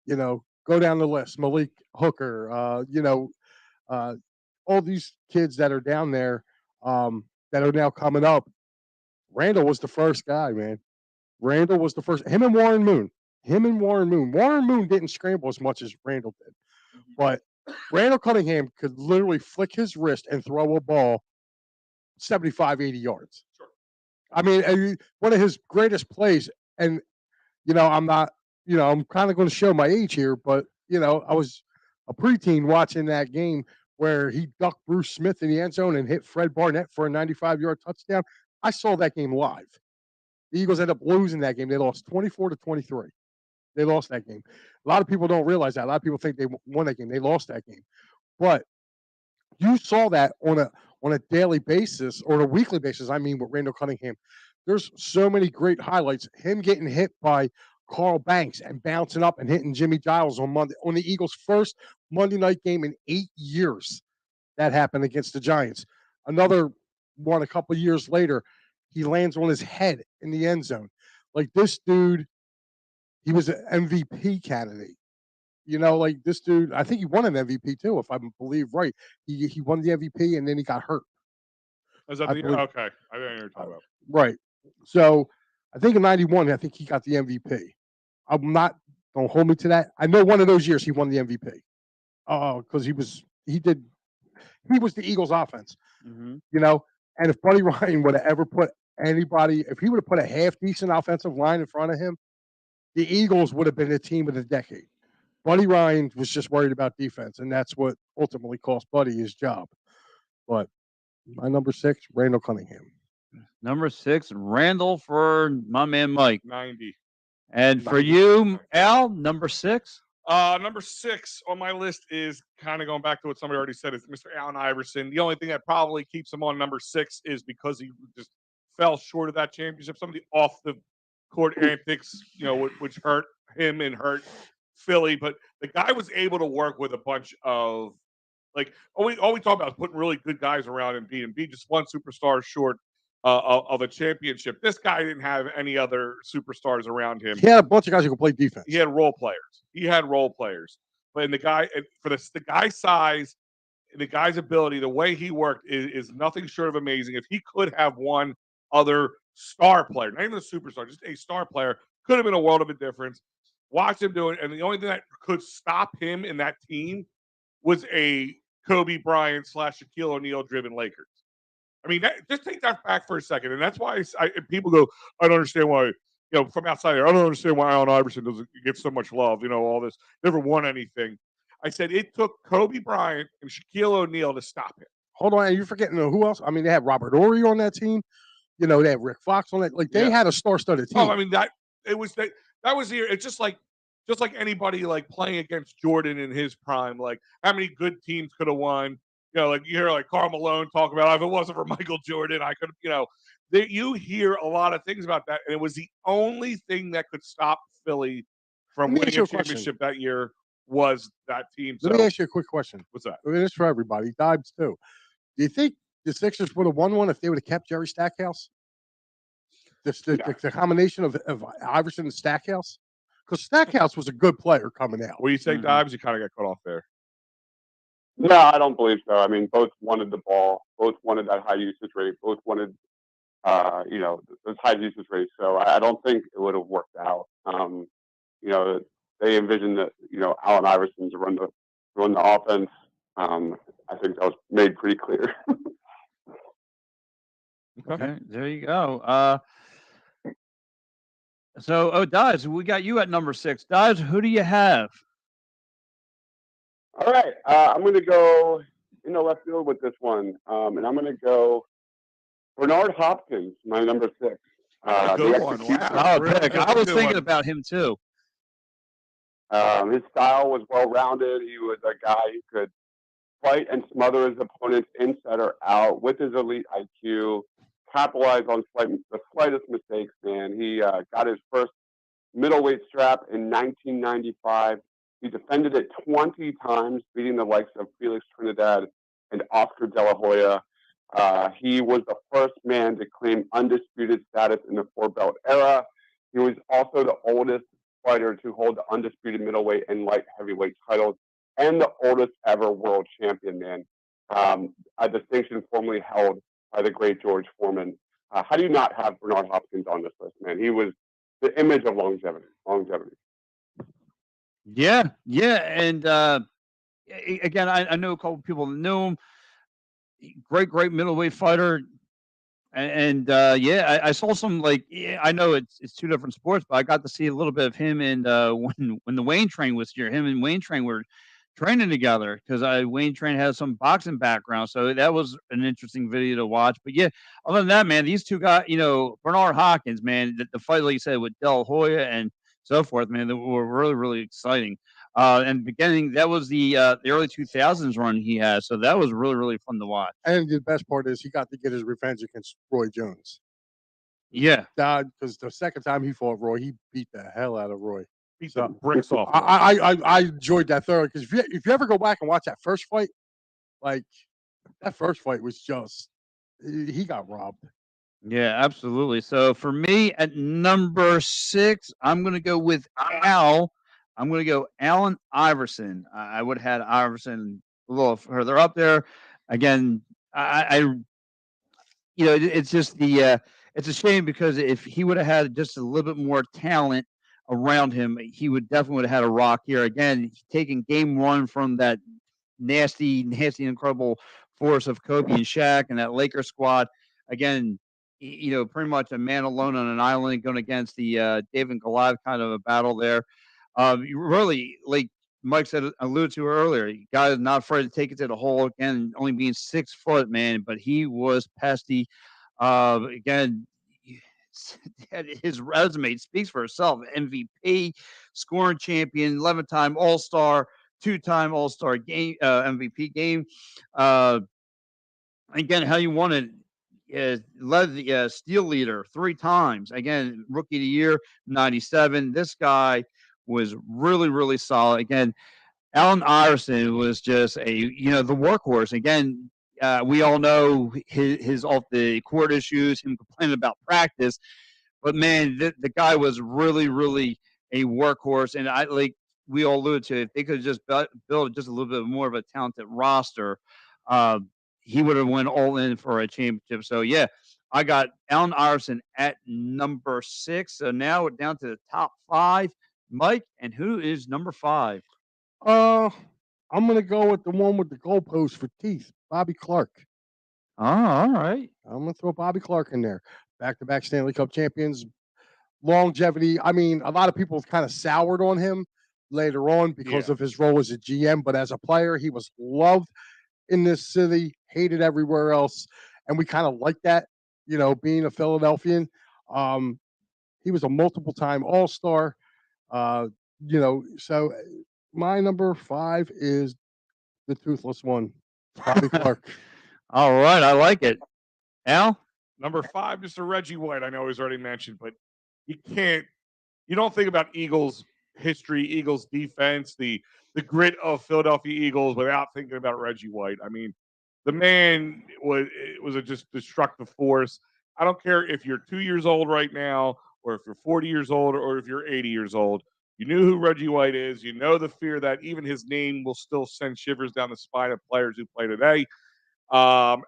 go down the list, Malik Hooker, all these kids that are down there that are now coming up. Randall was the first guy, man. Randall was the first. Him and Warren Moon. Warren Moon didn't scramble as much as Randall did. But Randall Cunningham could literally flick his wrist and throw a ball 75, 80 yards. Sure. I mean, one of his greatest plays, and I'm not, I'm kind of going to show my age here, but I was a preteen watching that game where he ducked Bruce Smith in the end zone and hit Fred Barnett for a 95-yard touchdown. I saw that game live. The Eagles ended up losing that game. They lost 24-23. They lost that game. A lot of people don't realize that. A lot of people think they won that game. They lost that game. But you saw that on a daily basis or a weekly basis. I mean, with Randall Cunningham, there's so many great highlights. Him getting hit by Carl Banks and bouncing up and hitting Jimmy Giles on Monday on the Eagles' first Monday night game in 8 years. That happened against the Giants. Another one a couple of years later, he lands on his head in the end zone. Like this dude, he was an MVP candidate. Like this dude, I think he won an MVP too, if I believe right. He won the MVP and then he got hurt. Is that I the believe, okay? I didn't know you're talking about. right. So I think in '91, I think he got the MVP. I'm not, don't hold me to that. I know one of those years he won the MVP. Because he was the Eagles offense. Mhm. And if Buddy Ryan would have ever put anybody, if he would have put a half decent offensive line in front of him, the Eagles would have been the team of the decade. Buddy Ryan was just worried about defense, and that's what ultimately cost Buddy his job. But my number 6, Randall Cunningham. Number 6, Randall for my man Mike. 90. And for 90. you, Al, number 6? Number 6 on my list is kind of going back to what somebody already said. Is Mr. Allen Iverson. The only thing that probably keeps him on number 6 is because he just fell short of that championship. Some of the off the court antics, which hurt him and hurt Philly. But the guy was able to work with a bunch of all we talk about is putting really good guys around and beat just one superstar short of a championship. This guy didn't have any other superstars around him. He had a bunch of guys who could play defense. He had role players. But the guy's size, the guy's ability, the way he worked is nothing short of amazing. If he could have one other star player, not even a superstar, just a star player, could have been a world of a difference. Watch him do it. And the only thing that could stop him in that team was a Kobe Bryant / Shaquille O'Neal driven Lakers. I mean, just take that back for a second. And that's why people go, I don't understand why, from outside there, I don't understand why Allen Iverson doesn't get so much love, all this, never won anything. I said it took Kobe Bryant and Shaquille O'Neal to stop him. Hold on, you're forgetting who else? I mean, they had Robert Horry on that team. They had Rick Fox on it. Like they had a star-studded team. Oh, I mean that was here. It's just like anybody like playing against Jordan in his prime. Like how many good teams could have won? Like you hear like Karl Malone talk about if it wasn't for Michael Jordan, I could have. You hear a lot of things about that, and it was the only thing that could stop Philly from winning a championship that year was that team. Let me ask you a quick question. What's that? I mean, it's for everybody. Dibes too. Do you think the Sixers would have won one if they would have kept Jerry Stackhouse? The combination of Iverson and Stackhouse? Because Stackhouse was a good player coming out. Well, you say Dibes, you kind of got cut off there. No, I don't believe so. I mean, both wanted the ball, both wanted that high usage rate, both wanted, those high usage rates. So I don't think it would have worked out. They envisioned that, Allen Iverson to run the offense. I think that was made pretty clear. Okay, there you go. Dodge, we got you at number 6. Dodge, who do you have? All right, I'm going to go left field with this one, and I'm going to go Bernard Hopkins, my number 6. Good one. Wow. I was thinking about him too. His style was well-rounded. He was a guy who could fight and smother his opponents inside or out with his elite IQ, capitalize on the slightest mistakes, man. He got his first middleweight strap in 1995. He defended it 20 times, beating the likes of Felix Trinidad and Oscar De La Hoya. He was the first man to claim undisputed status in the 4-belt era. He was also the oldest fighter to hold the undisputed middleweight and light heavyweight titles, and the oldest ever world champion, man. A distinction formerly held by the great George Foreman. How do you not have Bernard Hopkins on this list, man? He was the image of longevity. Yeah, and again, I know a couple people that knew him. Great middleweight fighter. Yeah, I saw some I know it's two different sports, but I got to see a little bit of him and when the Wayne Train was here. Him and Wayne Train were training together because Wayne Train has some boxing background, so that was an interesting video to watch. But yeah, other than that, man, these two guys, Bernard Hopkins, man, the fight like you said with Del Hoya and so forth, man, they were really really exciting. And beginning that was the early 2000s run he had, so that was really really fun to watch. And the best part is he got to get his revenge against Roy Jones. Yeah. Because the second time he fought Roy, he beat the hell out of Roy. Beat So the bricks off. I enjoyed that thoroughly because if you ever go back and watch that first fight, like that first fight was just he got robbed. Yeah, absolutely. So for me at number 6, I'm gonna go with Al. I'm gonna go Allen Iverson. I would have had Iverson a little further up there. Again, it's just it's a shame because if he would have had just a little bit more talent around him, he would definitely would have had a rock here. Again, taking game 1 from that nasty, nasty, incredible force of Kobe and Shaq and that Lakers squad. Again, pretty much a man alone on an island going against the David and Goliath kind of a battle there. You really, like Mike said, alluded to earlier, guy is not afraid to take it to the hole again, only being 6 foot, man, but he was pesty. Again, his resume speaks for itself. MVP, scoring champion, 11-time All Star, 2-time All Star game MVP game. Uh, again, how you wanted. Led the steal leader 3 times. Again, rookie of the year, 97. This guy was really, really solid. Again, Allen Iverson was just the workhorse. Again, we all know his off the court issues, him complaining about practice, but man, the guy was really, really a workhorse. And we all alluded to, if they could just build just a little bit more of a talented roster, uh, he would have went all in for a championship. So yeah, I got Allen Iverson at number 6. So now we're down to the top 5. Mike, and who is number 5? Uh, I'm gonna go with the one with the goalpost for teeth, Bobby Clark. Oh, all right. I'm gonna throw Bobby Clark in there. Back-to-back Stanley Cup champions, longevity. I mean, a lot of people kind of soured on him later on because Yeah. of his role as a GM, but as a player, he was loved in this city, hated everywhere else, and we kind of like that. Being a Philadelphian, um, he was a multiple-time All-Star. Uh, so my number 5 is the toothless one, Bobby Clark. All right, I like it. Al? Number 5, Mr. Reggie White. I know he's already mentioned, but you don't think about Eagles history, Eagles defense, the grit of Philadelphia Eagles without thinking about Reggie White. I mean, the man was a just destructive force. I don't care if you're 2 years old right now, or if you're 40 years old, or if you're 80 years old. You knew who Reggie White is. You know the fear that even his name will still send shivers down the spine of players who play today. I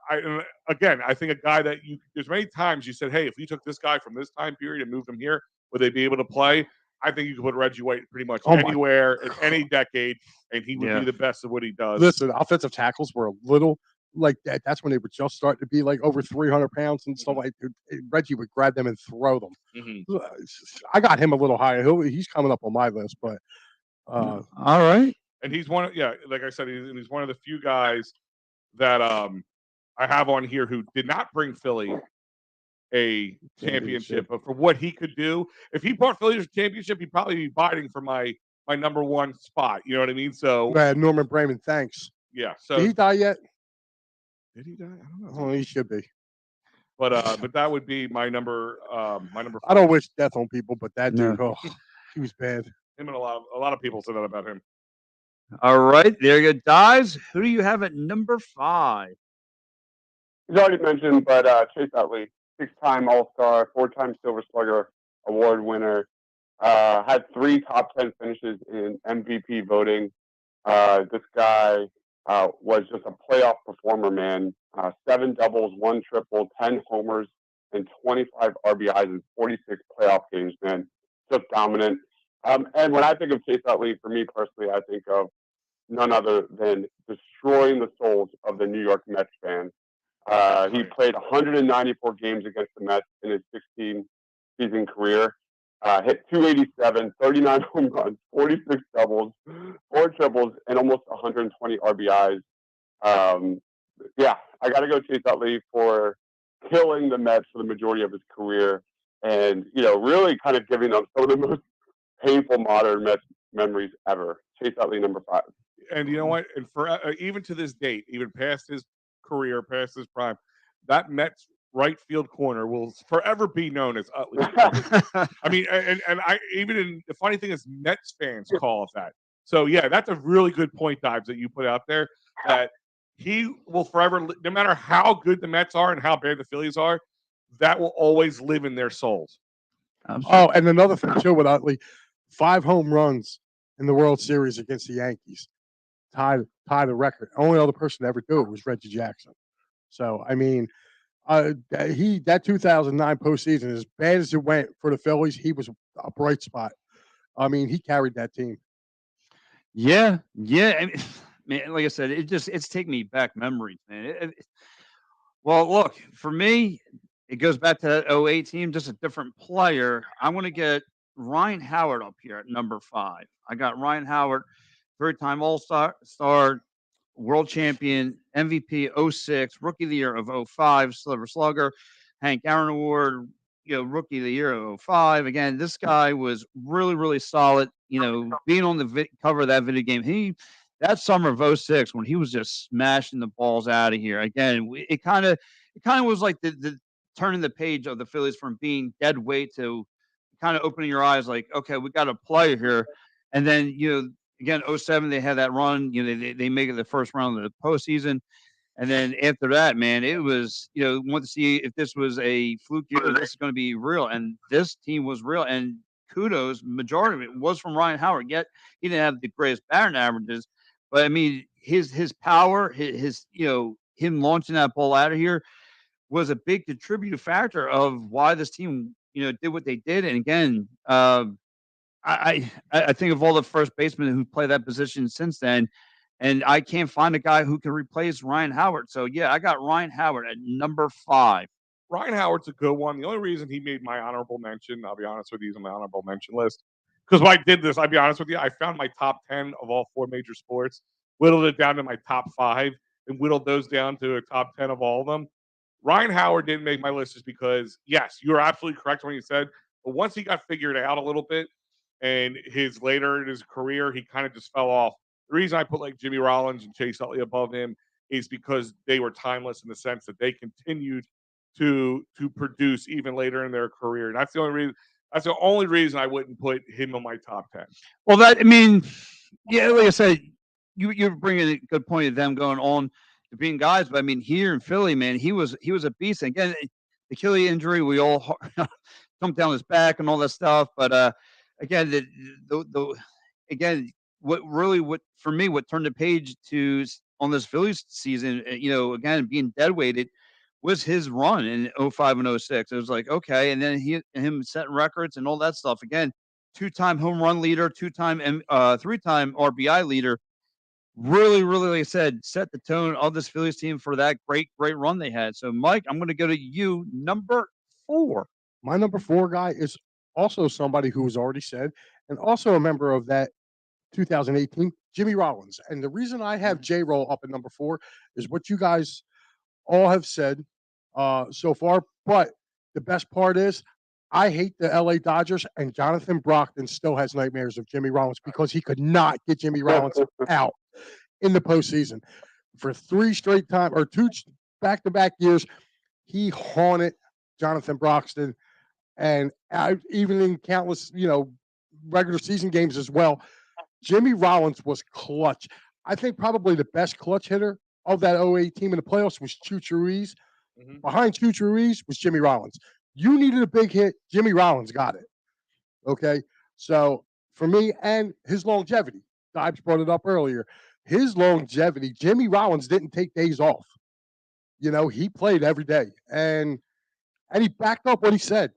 think a guy that there's many times you said, hey, if we took this guy from this time period and moved him here, would they be able to play? I think you could put Reggie White pretty much anywhere in any decade, and he would be the best of what he does. Listen, offensive tackles were a little like that. That's when they were just starting to be like over 300 pounds and stuff like that. Reggie would grab them and throw them. I got him a little higher. He's coming up on my list, but all right. And he's like I said, he's one of the few guys that I have on here who did not bring Philly a championship, but for what he could do, if he brought Philly a championship, he'd probably be fighting for my number 1 spot. You know what I mean? So Norman Brayman, thanks. Yeah. So did he die yet? Did he die? I don't know. Oh, he should be. But that would be my number. My number 5. I don't wish death on people, but that dude, he was bad. Him and a lot of people said that about him. All right, there you go, Dives. Who do you have at number 5? He's already mentioned, but Chase Utley, 6-time All-Star, 4-time Silver Slugger Award winner, had 3 top 10 finishes in MVP voting. This guy was just a playoff performer, man. 7 doubles, 1 triple, 10 homers, and 25 RBIs in 46 playoff games, man. Just dominant. And when I think of Chase Utley, for me personally, I think of none other than destroying the souls of the New York Mets fans. He played 194 games against the Mets in his 16-season career. Hit 287, 39 home runs, 46 doubles, 4 triples, and almost 120 RBIs. Yeah, I got to go Chase Utley for killing the Mets for the majority of his career, and really kind of giving them some of the most painful modern Mets memories ever. Chase Utley, number 5. And you know what? And for even to this date, even past his career, past his prime, that Mets right field corner will forever be known as Utley. I mean, and I even in the funny thing is Mets fans call it that. So yeah, that's a really good point, Dives, that you put out there. That he will forever, no matter how good the Mets are and how bad the Phillies are, that will always live in their souls. Oh, and another thing too with Utley, 5 home runs in the World Series against the Yankees, tied the record. Only other person to ever do it was Reggie Jackson. So I mean, that 2009 postseason, as bad as it went for the Phillies, he was a bright spot. I mean, he carried that team. Yeah. I mean, man, like I said, it's taking me back memories, man. Well, look, for me, it goes back to that '08 team, just a different player. I'm gonna get Ryan Howard up here at number 5. I got Ryan Howard, 3-time All-Star, world champion, MVP '06, Rookie of the Year of '05, Silver Slugger, Hank Aaron Award, Rookie of the Year of '05. Again, this guy was really, really solid. Being on the cover of that video game, that summer of '06 when he was just smashing the balls out of here. Again, it kind of was like the turning the page of the Phillies from being dead weight to kind of opening your eyes, like, okay, we got a player here. And then again, '07 they had that run. They make it the first round of the postseason. And then after that, man, it was, want to see if this was a fluke year or this is going to be real. And this team was real. And kudos, majority of it was from Ryan Howard. Yet he didn't have the greatest batting averages, but I mean, his power, his him launching that ball out of here was a big contributing factor of why this team, did what they did. And again, I think of all the first basemen who play that position since then, and I can't find a guy who can replace Ryan Howard. So yeah, I got Ryan Howard at number 5. Ryan Howard's a good one. The only reason he made my honorable mention, I'll be honest with you, he's on my honorable mention list. Because when I did this, I'll be honest with you, I found my top 10 of all 4 major sports, whittled it down to my top 5, and whittled those down to a top 10 of all of them. Ryan Howard didn't make my list just because, yes, you're absolutely correct when you said, but once he got figured out a little bit, and his later in his career, he kind of just fell off. The reason I put like Jimmy Rollins and Chase Utley above him is because they were timeless in the sense that they continued to produce even later in their career. And that's the only reason. That's the only reason I wouldn't put him on my top 10. Well, I mean, yeah, like I said, you're bringing a good point of them going on to being guys, but I mean, here in Philly, man, he was a beast. And again, the Achilles injury, we all jumped down his back and all that stuff, but again, again, what for me, what turned the page to on this Phillies season, again, being dead weighted was his run in '05 and '06. It was like, okay. And then him setting records and all that stuff. Again, 2-time home run leader, 3-time RBI leader. Really, really, like I said, set the tone of this Phillies team for that great run they had. So, Mike, I'm going to go to you, number 4. My number 4 guy is also somebody who was already said, and also a member of that 2018, Jimmy Rollins. And the reason I have J-Roll up at number 4 is what you guys all have said so far. But the best part is I hate the LA Dodgers, and Jonathan Brockton still has nightmares of Jimmy Rollins because he could not get Jimmy Rollins out in the postseason. For 3 straight time or 2 back-to-back years, he haunted Jonathan Broxton, and even in countless, regular season games as well. Jimmy Rollins was clutch. I think probably the best clutch hitter of that '08 team in the playoffs was Chucho Ruiz. Mm-hmm. Behind Chucho Ruiz was Jimmy Rollins. You needed a big hit, Jimmy Rollins got it. Okay, so for me, and his longevity, Dibes brought it up earlier. His longevity, Jimmy Rollins didn't take days off. He played every day, and he backed up what he said.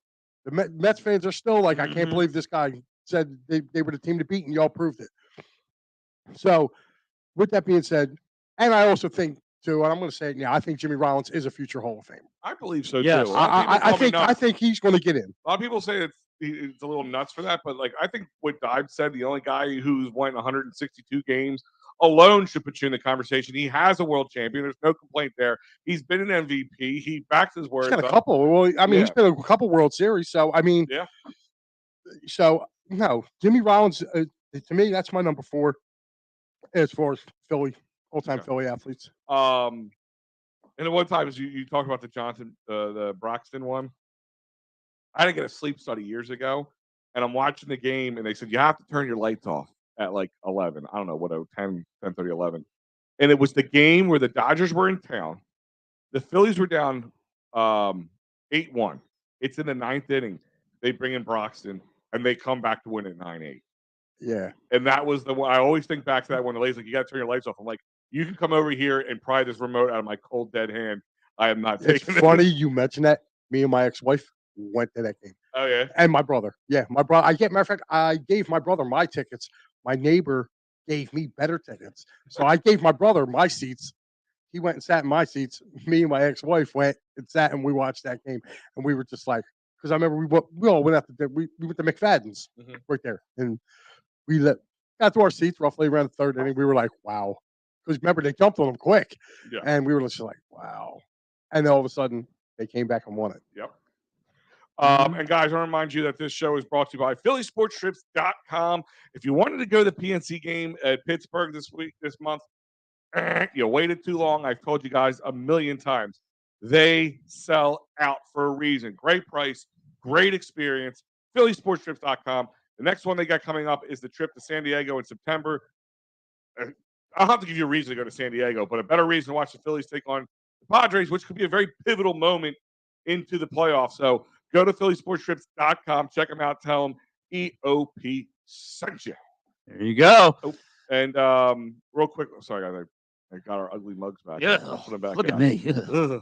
The Mets fans are still like, I can't believe this guy said they were the team to beat, and y'all proved it. So, with that being said, and I also think too, and I'm going to say it now. I think Jimmy Rollins is a future Hall of Famer. I believe so Yes. too. A lot of people call me nuts. I think he's going to get in. A lot of people say it's a little nuts for that, but like I think what Dive said, the only guy who's won 162 games alone should put you in the conversation. He has a world champion. There's no complaint there. He's been an MVP. He backs his words. He's got a couple. Well, I mean, he's been a couple World Series. So I mean, yeah. So no, Jimmy Rollins to me that's my number 4 as far as Philly all-time Philly athletes. And at one time, as you talked about the Johnson, the Broxton one, I had to get a sleep study years ago, and I'm watching the game, and they said you have to turn your lights off at like 11. I don't know what 10:30, 11. And it was the game where the Dodgers were in town. The Phillies were down 8-1. It's in the 9th inning. They bring in Broxton, and they come back to win at 9-8. Yeah. And that was the one I always think back to that when the ladies like, you got to turn your lights off. I'm like, you can come over here and pry this remote out of my cold, dead hand. I am not taking it. It's funny you mentioned that. Me and my ex-wife went to that game. Oh, yeah? And my brother. Yeah, my brother. Matter of fact, I gave my brother my tickets. My neighbor gave me better tickets. So I gave my brother my seats. He went and sat in my seats. Me and my ex-wife went and sat and we watched that game. And we were just like, because I remember we all went out to we went to McFadden's right there. And we got to our seats roughly around the 3rd inning. We were like, wow. Because remember, they jumped on them quick. Yeah. And we were just like, wow. And then all of a sudden, they came back and won it. Yep. And guys, I want to remind you that this show is brought to you by PhillySportsTrips.com. If you wanted to go to the PNC game at Pittsburgh this month, you waited too long. I've told you guys a million times. They sell out for a reason. Great price, great experience. PhillySportsTrips.com. The next one they got coming up is the trip to San Diego in September. I'll have to give you a reason to go to San Diego, but a better reason to watch the Phillies take on the Padres, which could be a very pivotal moment into the playoffs. So go to PhillySportsTrips.com. Check them out. Tell them EOP sent you. There you go. Oh, and real quick, sorry, guys, I got our ugly mugs back. Yeah, look at me.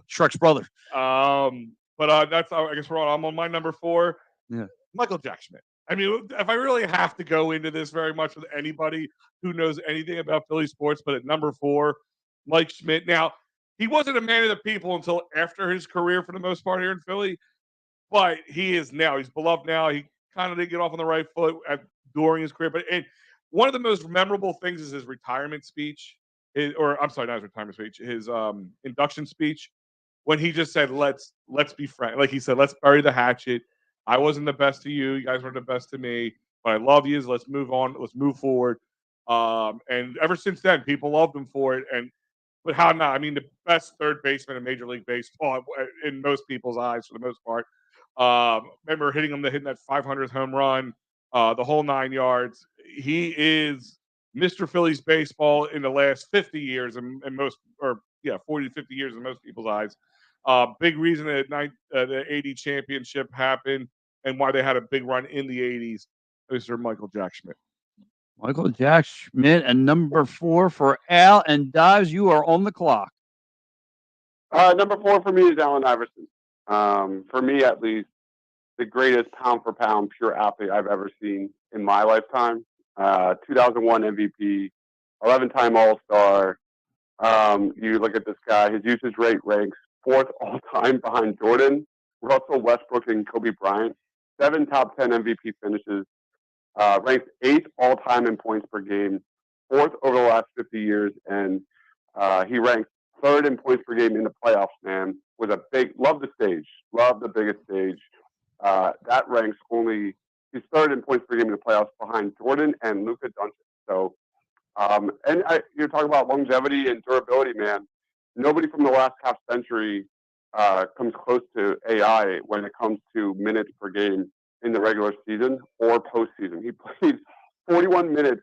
Shrek's brother. But that's I guess we're on. I'm on my number 4. Yeah, Michael Jack Schmidt. I mean, if I really have to go into this very much with anybody who knows anything about Philly sports, but at number 4, Mike Schmidt. Now, he wasn't a man of the people until after his career for the most part here in Philly, but he is now. He's beloved now. He kind of did get off on the right foot during his career. But one of the most memorable things is his retirement speech, I'm sorry, not his retirement speech, his induction speech, when he just said, let's be friends. Like he said, let's bury the hatchet. I wasn't the best to you. You guys weren't the best to me. But I love you. Let's move on. Let's move forward. And ever since then, people loved him for it. But how not? I mean, the best third baseman in Major League Baseball in most people's eyes for the most part. Remember hitting that 500th home run, the whole 9 yards. He is Mr. Phillies baseball in the last 50 years, and 40 to 50 years in most people's eyes. Big reason that the 80 championship happened and why they had a big run in the 80s, Mr. Michael Jack Schmidt. Michael Jack Schmidt and number 4 for Al and Dives. You are on the clock. Number 4 for me is Allen Iverson. For me, at least, the greatest pound for pound pure athlete I've ever seen in my lifetime. 2001 MVP, 11-time All-Star. You look at this guy, his usage rate ranks 4th all-time behind Jordan, Russell Westbrook, and Kobe Bryant. 7 top 10 MVP finishes. Ranked 8th all-time in points per game, 4th over the last 50 years, and he ranks 3rd in points per game in the playoffs, man. Love the stage, love the biggest stage. That ranks he's 3rd in points per game in the playoffs behind Jordan and Luka Doncic. So, you're talking about longevity and durability, man. Nobody from the last half century comes close to AI when it comes to minutes per game in the regular season or postseason. He played 41 minutes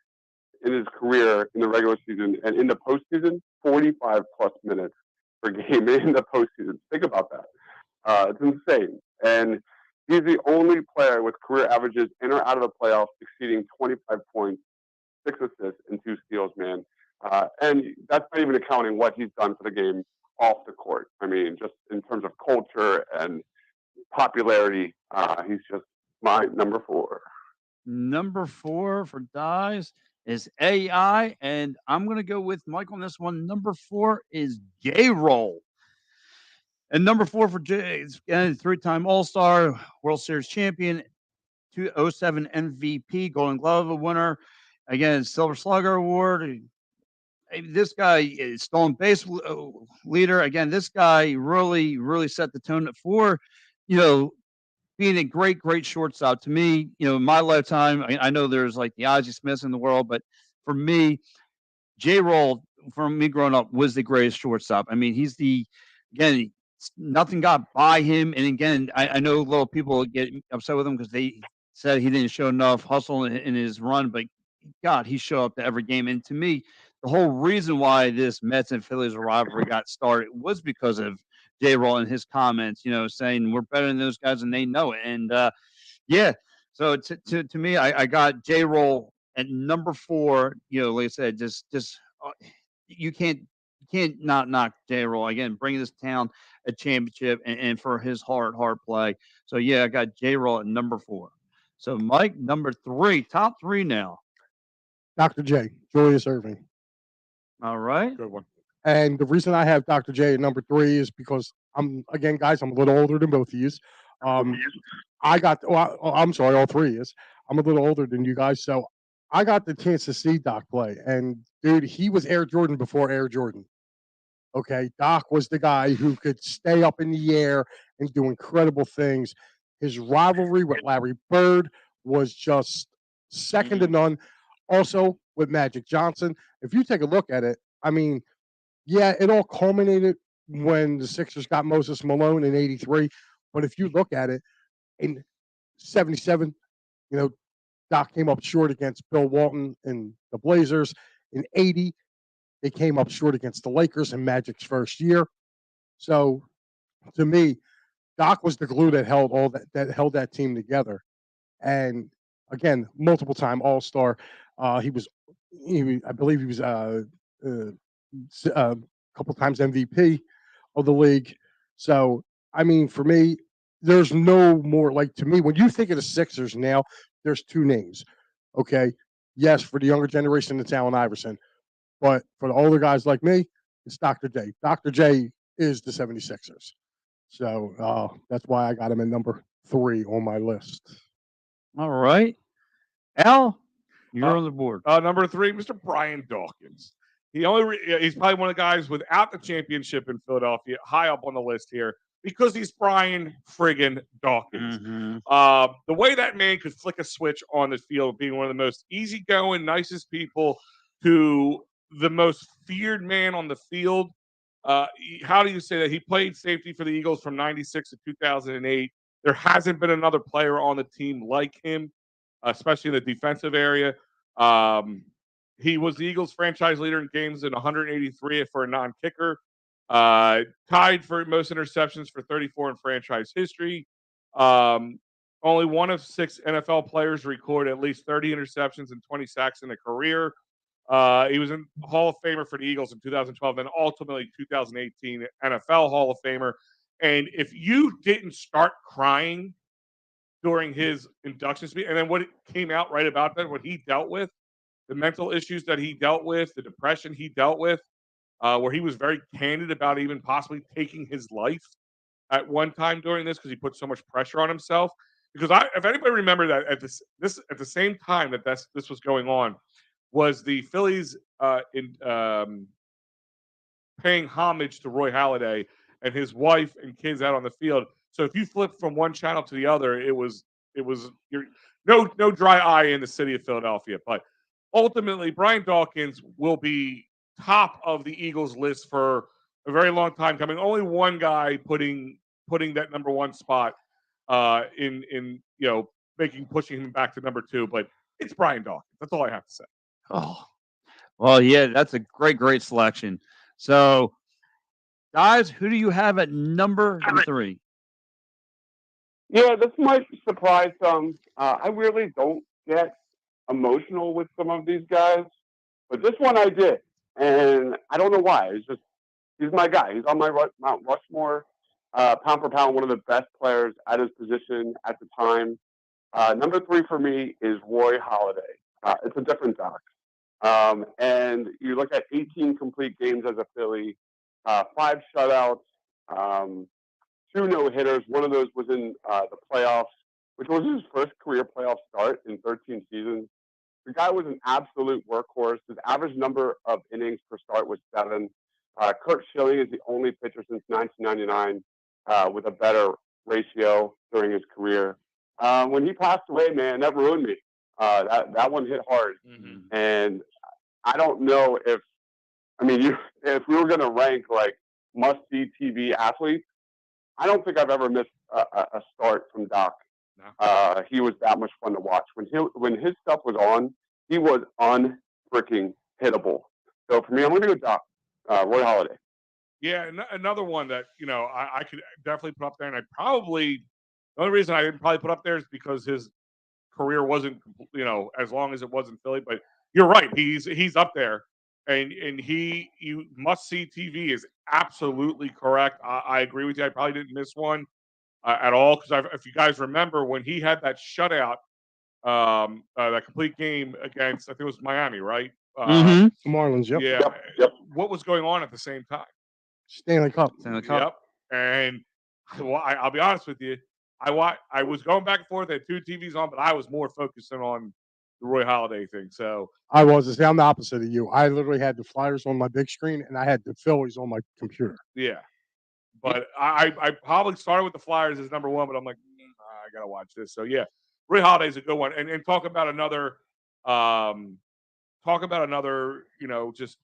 in his career in the regular season, and in the postseason, 45 plus minutes per game in the postseason. Think about that. It's insane. And he's the only player with career averages in or out of the playoffs exceeding 25 points, 6 assists, and 2 steals, man. And that's not even accounting what he's done for the game off the court. I mean, just in terms of culture and popularity, he's just my number 4. Number 4 for Dives is AI, and I'm going to go with Mike on this one. Number 4 is J-Roll. And number 4 for Jay is again three-time All-Star, World Series champion, 207 MVP, Golden Glove winner, again Silver Slugger Award. This guy is stolen base leader. Again, this guy really set the tone for, you know, being a great shortstop. To me, in my lifetime, I know there's like the Ozzie Smiths in the world, but for me, J. Roll, from me growing up, was the greatest shortstop. I mean, he's again, nothing got by him. And again, I know little people get upset with him because they said he didn't show enough hustle in his run, but God, he showed up to every game. And to me, the whole reason why this Mets and Phillies rivalry got started was because of J. Roll and his comments, saying we're better than those guys and they know it. And yeah, so to me, I got J. Roll at number 4. Like I said, just you can't not knock J. Roll again, bringing this town a championship and for his hard play. So yeah, I got J. Roll at number 4. So Mike, number 3, top 3 now. Dr. J, Julius Irving. All right. Good one. And the reason I have Dr. J at number 3 is because I'm a little older than both of you. I'm sorry, all 3 is. I'm a little older than you guys, so I got the chance to see Doc play. And dude, he was Air Jordan before Air Jordan. Okay, Doc was the guy who could stay up in the air and do incredible things. His rivalry with Larry Bird was just second to none. Also with Magic Johnson. If you take a look at it, I mean, yeah, it all culminated when the Sixers got Moses Malone in '83. But if you look at it, in '77, Doc came up short against Bill Walton and the Blazers. In '80, they came up short against the Lakers in Magic's first year. So, to me, Doc was the glue that held held that team together. And again, multiple time All Star. I believe he was a couple times MVP of the league. So, I mean, for me, there's no more like to me when you think of the Sixers now. There's 2 names. Okay, yes, for the younger generation, it's Allen Iverson, but for the older guys like me, it's Dr. J. Dr. J is the 76ers. So that's why I got him at number 3 on my list. All right. Al, you're on the board. Number 3, Mr. Brian Dawkins. He's probably one of the guys without the championship in Philadelphia, high up on the list here because he's Brian friggin' Dawkins. The way that man could flick a switch on the field, being one of the most easygoing, nicest people to the most feared man on the field. How do you say that? He played safety for the Eagles from 96 to 2008. There hasn't been another player on the team like him, especially in the defensive area. He was the Eagles franchise leader in games in 183 for a non-kicker. Tied for most interceptions for 34 in franchise history. Only one of 6 NFL players record at least 30 interceptions and 20 sacks in a career. He was in Hall of Famer for the Eagles in 2012 and ultimately 2018 NFL Hall of Famer. And if you didn't start crying during his induction speech, and then what came out right about that, what he dealt with, the mental issues that he dealt with, the depression he dealt with, where he was very candid about even possibly taking his life at one time during this because he put so much pressure on himself. Because if anybody remember that at the same time that this was going on, was the Phillies paying homage to Roy Halladay and his wife and kids out on the field. So if you flip from one channel to the other, it was no dry eye in the city of Philadelphia. But ultimately, Brian Dawkins will be top of the Eagles list for a very long time coming. Only one guy putting that number 1 spot in pushing him back to number 2. But it's Brian Dawkins. That's all I have to say. Oh, well, yeah, that's a great selection. So, guys, who do you have at number 3? Yeah, this might surprise some. I really don't get emotional with some of these guys, but this one I did, and I don't know why. It's just he's my guy. He's on my Mount Rushmore, pound for pound, one of the best players at his position at the time. Number 3 for me is Roy Halladay. It's a different Doc. And you look at 18 complete games as a Philly, 5 shutouts, 2 no-hitters. One of those was in the playoffs, which was his first career playoff start in 13 seasons. The guy was an absolute workhorse. His average number of innings per start was 7. Kurt Schilling is the only pitcher since 1999 with a better ratio during his career. When he passed away, man, that ruined me. That one hit hard. Mm-hmm. And I don't know if we were going to rank like must-see TV athletes, I don't think I've ever missed a start from Doc. No. He was that much fun to watch. When his stuff was on, he was unfreaking hittable. So for me, I'm going to go Doc, Roy Halladay. Yeah, another one that I could definitely put up there, and the only reason I didn't probably put up there is because his career wasn't as long as it was in Philly. But you're right, he's up there, and you must see TV is absolutely correct. I agree with you. I probably didn't miss one at all because if you guys remember when he had that shutout, that complete game against I think it was Miami, right? Mhm. Marlins, yep. Yeah. Yep. What was going on at the same time? Stanley Cup. Yep. And I'll be honest with you, I was going back and forth. I had 2 TVs on, but I was more focusing on the Roy Halladay thing. So I was. I'm the opposite of you. I literally had the Flyers on my big screen, and I had the Phillies on my computer. yeah, but I probably started with the Flyers as number 1, but I'm like, I gotta watch this. So yeah, Roy Halladay's a good one. And talk about another, just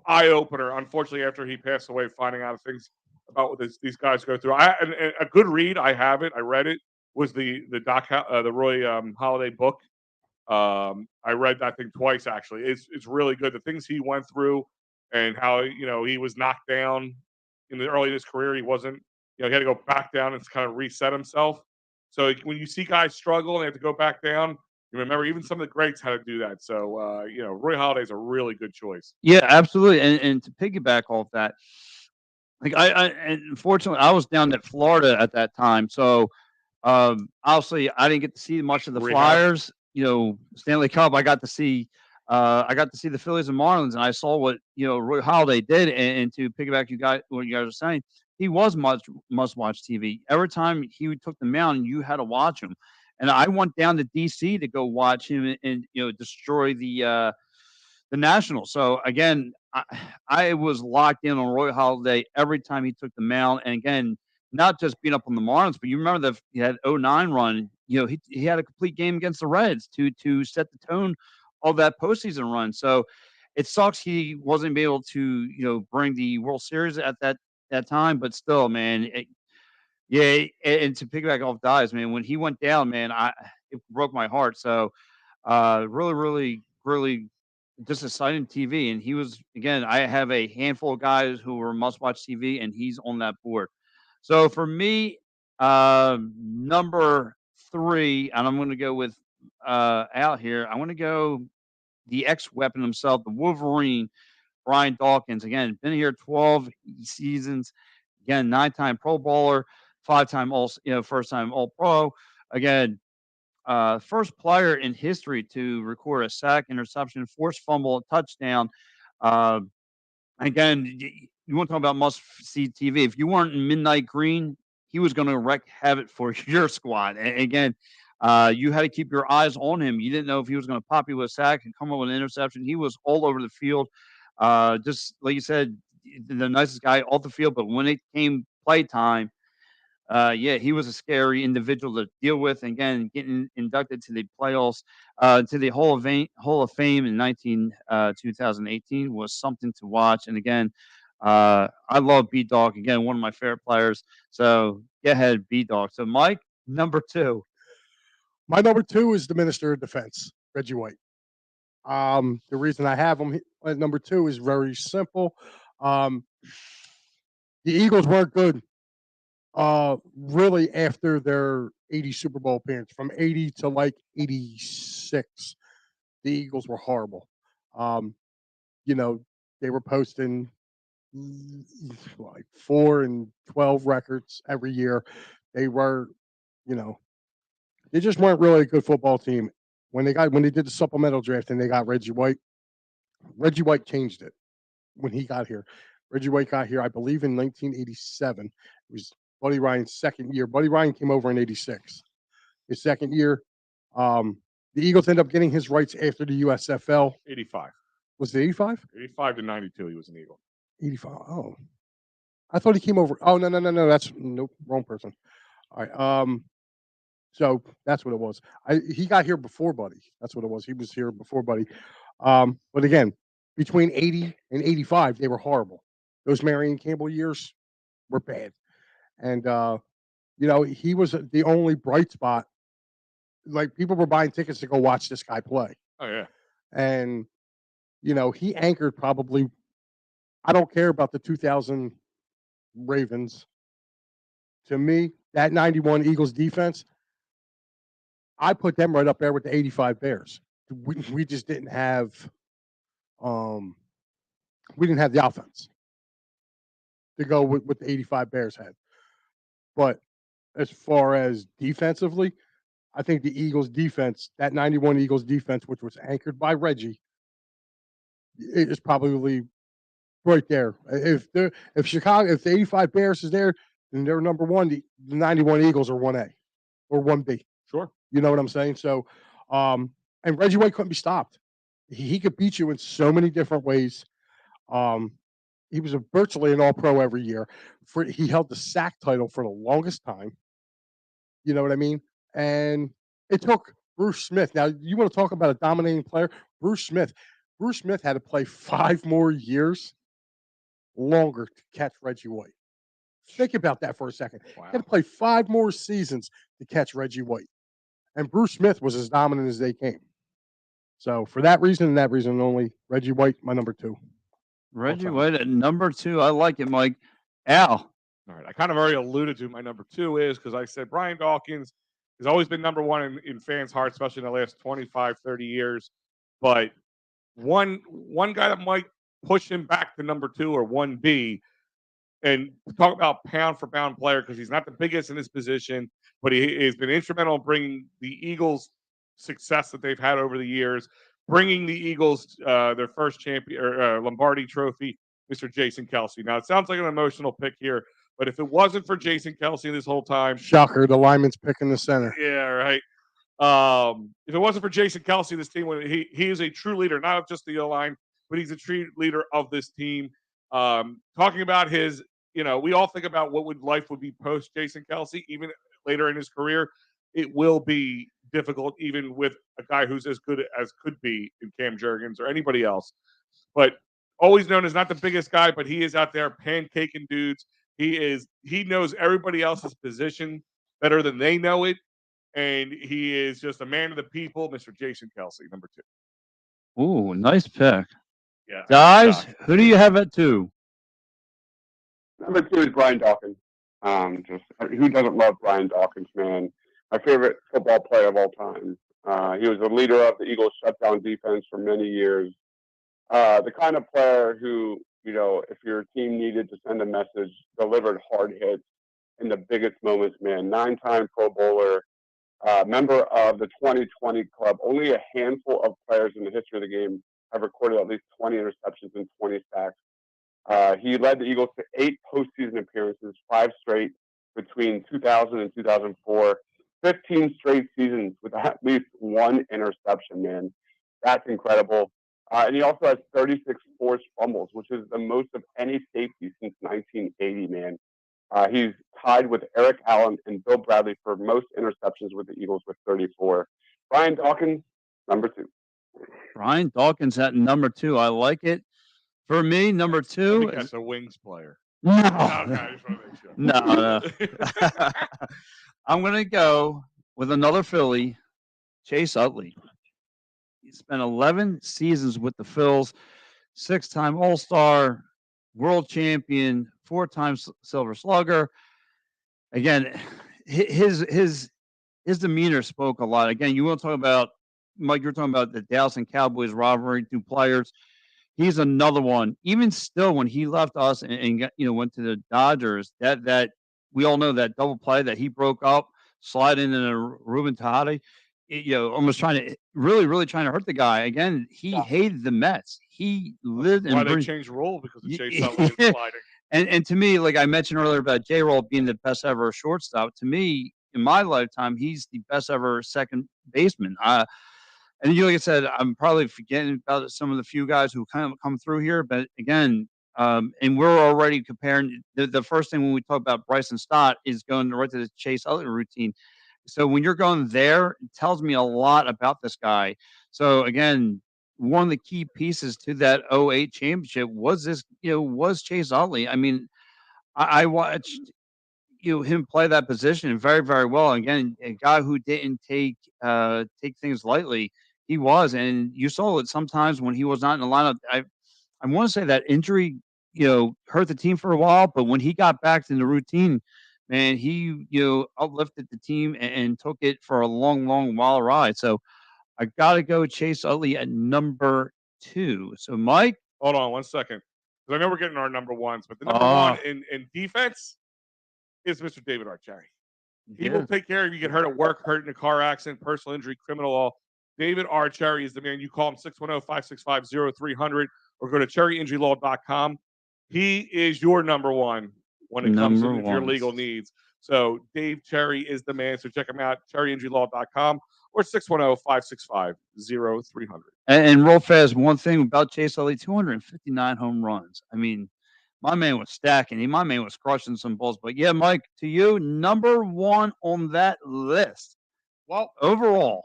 eye opener. Unfortunately, after he passed away, finding out things about what these guys go through. And a good read. I have it. I read it. Was the Roy Halladay book. I read that thing twice actually. It's really good. The things he went through and how he was knocked down in the early of his career. He wasn't. He had to go back down and kind of reset himself. So when you see guys struggle and they have to go back down, you remember even some of the greats had to do that. So Roy Halladay's a really good choice. Yeah, absolutely. And to piggyback off that, like and unfortunately I was down at Florida at that time, so obviously I didn't get to see much of the Rehab. Flyers. Stanley Cup. I got to see the Phillies and Marlins, and I saw what Roy Halladay did. And to piggyback what you guys are saying, he was must watch TV. Every time he took the mound, you had to watch him. And I went down to DC to go watch him and destroy the Nationals. So again, I was locked in on Roy Halladay every time he took the mound. And again, not just being up on the Marlins, but you remember he had 09 run. He had a complete game against the Reds to set the tone of that postseason run. So it sucks he wasn't able to bring the World Series at that time, but still, man. Yeah, and to piggyback off Dies, man, when he went down, man, it broke my heart. So really, really, really just exciting TV. And he was, again, I have a handful of guys who were must watch TV, and he's on that board. So for me, number 3, and I'm going to go with out here. I want to go the X weapon himself, the Wolverine, Brian Dawkins. Again, been here 12 seasons. Again, 9-time Pro Bowler, 5-time first time All Pro. Again, first player in history to record a sack, interception, forced fumble, touchdown. Uh, again, you want to talk about must-see TV. If you weren't in Midnight Green, he was going to wreak havoc for your squad. And again, you had to keep your eyes on him. You didn't know if he was going to pop you with a sack and come up with an interception. He was all over the field. Just like you said, the nicest guy off the field. But when it came play time, yeah, he was a scary individual to deal with. And again, getting inducted to the playoffs, to the Hall of Fame in 2018 was something to watch. And again, I love B Dog. Again, one of my favorite players. So go ahead, B Dog. So Mike, number 2. My number 2 is the Minister of Defense, Reggie White. The reason I have him at number 2 is very simple. The Eagles weren't good. Really after their 80 Super Bowl appearance, from 80 to like 86, the Eagles were horrible. They were posting like 4 and 12 records every year. They were, they just weren't really a good football team. When they did the supplemental draft and they got Reggie White, Reggie White changed it when he got here. Reggie White got here, I believe, in 1987. It was Buddy Ryan's second year. Buddy Ryan came over in '86. His second year, the Eagles end up getting his rights after the USFL. 85. Was it 85? 85 to 92, he was an Eagle. 85. Oh, I thought he came over. Oh, no. That's nope, wrong person. All right. So that's what it was. He got here before Buddy. That's what it was. He was here before Buddy. But again, between 80 and 85, they were horrible. Those Marion Campbell years were bad. And he was the only bright spot. Like, people were buying tickets to go watch this guy play. Oh, yeah. And he anchored probably. I don't care about the 2000 Ravens. To me, that 91 Eagles defense, I put them right up there with the 85 Bears. We just didn't have the offense to go with what the 85 Bears had. But as far as defensively, I think the Eagles defense, that 91 Eagles defense, which was anchored by Reggie, is probably right there. If the 85 Bears is there, then they're number one. The 91 Eagles are 1A or 1B. Sure. You know what I'm saying? So, and Reggie White couldn't be stopped. He could beat you in so many different ways. He was virtually an All-Pro every year. He held the sack title for the longest time. You know what I mean? And it took Bruce Smith. Now, you want to talk about a dominating player? Bruce Smith had to play 5 more years longer to catch Reggie White. Think about that for a second. Wow. He had to play 5 more seasons to catch Reggie White. And Bruce Smith was as dominant as they came. So for that reason and that reason only, Reggie White, my number 2. Reggie White at number 2. I like it, Mike. Al. All right. I kind of already alluded to my number 2 is because I said Brian Dawkins has always been number 1 in fans' hearts, especially in the last 25, 30 years. But one guy that might push him back to number 2 or 1B, and talk about pound for pound player, because he's not the biggest in his position, but he has been instrumental in bringing the Eagles success that they've had over the years, bringing the Eagles their first champion or Lombardi Trophy, Mr. Jason Kelce. Now, it sounds like an emotional pick here, but if it wasn't for Jason Kelce this whole time, shocker, the lineman's picking the center. Yeah, right. If it wasn't for Jason Kelce, this team he is a true leader, not of just the O-line, but he's a true leader of this team. Talking about his, we all think about what life would be post Jason Kelce, even later in his career. It will be difficult, even with a guy who's as good as could be in Cam Jurgens or anybody else. But always known as not the biggest guy, but he is out there pancaking dudes. He knows everybody else's position better than they know it. And he is just a man of the people, Mr. Jason Kelce, number 2. Ooh, nice pick. Yeah. Guys, who do you have at 2? Number 2 is Brian Dawkins. Just who doesn't love Brian Dawkins, man? My favorite football player of all time. He was the leader of the Eagles' shutdown defense for many years. The kind of player who, if your team needed to send a message, delivered hard hits in the biggest moments, man. 9-time Pro Bowler, member of the 2020 club. Only a handful of players in the history of the game have recorded at least 20 interceptions and 20 sacks. He led the Eagles to 8 postseason appearances, 5 straight between 2000 and 2004, 15 straight seasons with at least 1 interception, man. That's incredible. And he also has 36 forced fumbles, which is the most of any safety since 1980, man. He's tied with Eric Allen and Bill Bradley for most interceptions with the Eagles with 34. Brian Dawkins, number 2. Brian Dawkins at number 2. I like it. For me, number 2 I think is that's a Wings player. no. Okay, I just want to make sure. No. I'm going to go with another Philly, Chase Utley. He spent 11 seasons with the Phils, 6-time All-Star, world champion, 4-time Silver Slugger. Again, his demeanor spoke a lot. Again, you want to talk about, Mike, you're talking about the Dallas and Cowboys rivalry, 2 players. He's another one. Even still, when he left us and got, went to the Dodgers, that we all know that double play that he broke up, sliding in a Ruben Tejada, almost trying to really trying to hurt the guy. Again, he hated the Mets. he lived Why and they breathed. changed rule because of Chase Yeah. Utley and sliding. And to me, like I mentioned earlier about J-Roll being the best ever shortstop, to me, in my lifetime, he's the best ever second baseman. And you, like I said, I'm probably forgetting about some of the few guys who kind of come through here, but again, and we're already comparing the first thing when we talk about Bryson Stott is going right to the Chase Utley routine. So when you're going there, it tells me a lot about this guy. So again, one of the key pieces to that '08 championship was this, was Chase Utley. I mean, I watched him play that position very, very well. Again, a guy who didn't take things lightly. He was, and you saw it sometimes when he was not in the lineup. I want to say that injury, hurt the team for a while, but when he got back to the routine, man, he uplifted the team and took it for a long, long while ride. So I got to go Chase Utley at number 2. So Mike, Hold on 1 second. Because I know we're getting our number ones, but the number one in defense is Mr. David Archeri. He will take care of you. Get hurt at work, hurt in a car accident, personal injury, criminal law. David Archeri is the man. You call him 610-565-0300 or go to cherryinjurylaw.com. He is your number one when it comes to your legal needs. So Dave Cherry is the man. So check him out, cherryinjurylaw.com or 610-565-0300. And real fast, one thing about Chase Utley, 259 home runs. I mean, my man was stacking. My man was crushing some balls. But yeah, Mike, to you, number 1 on that list. Well, overall.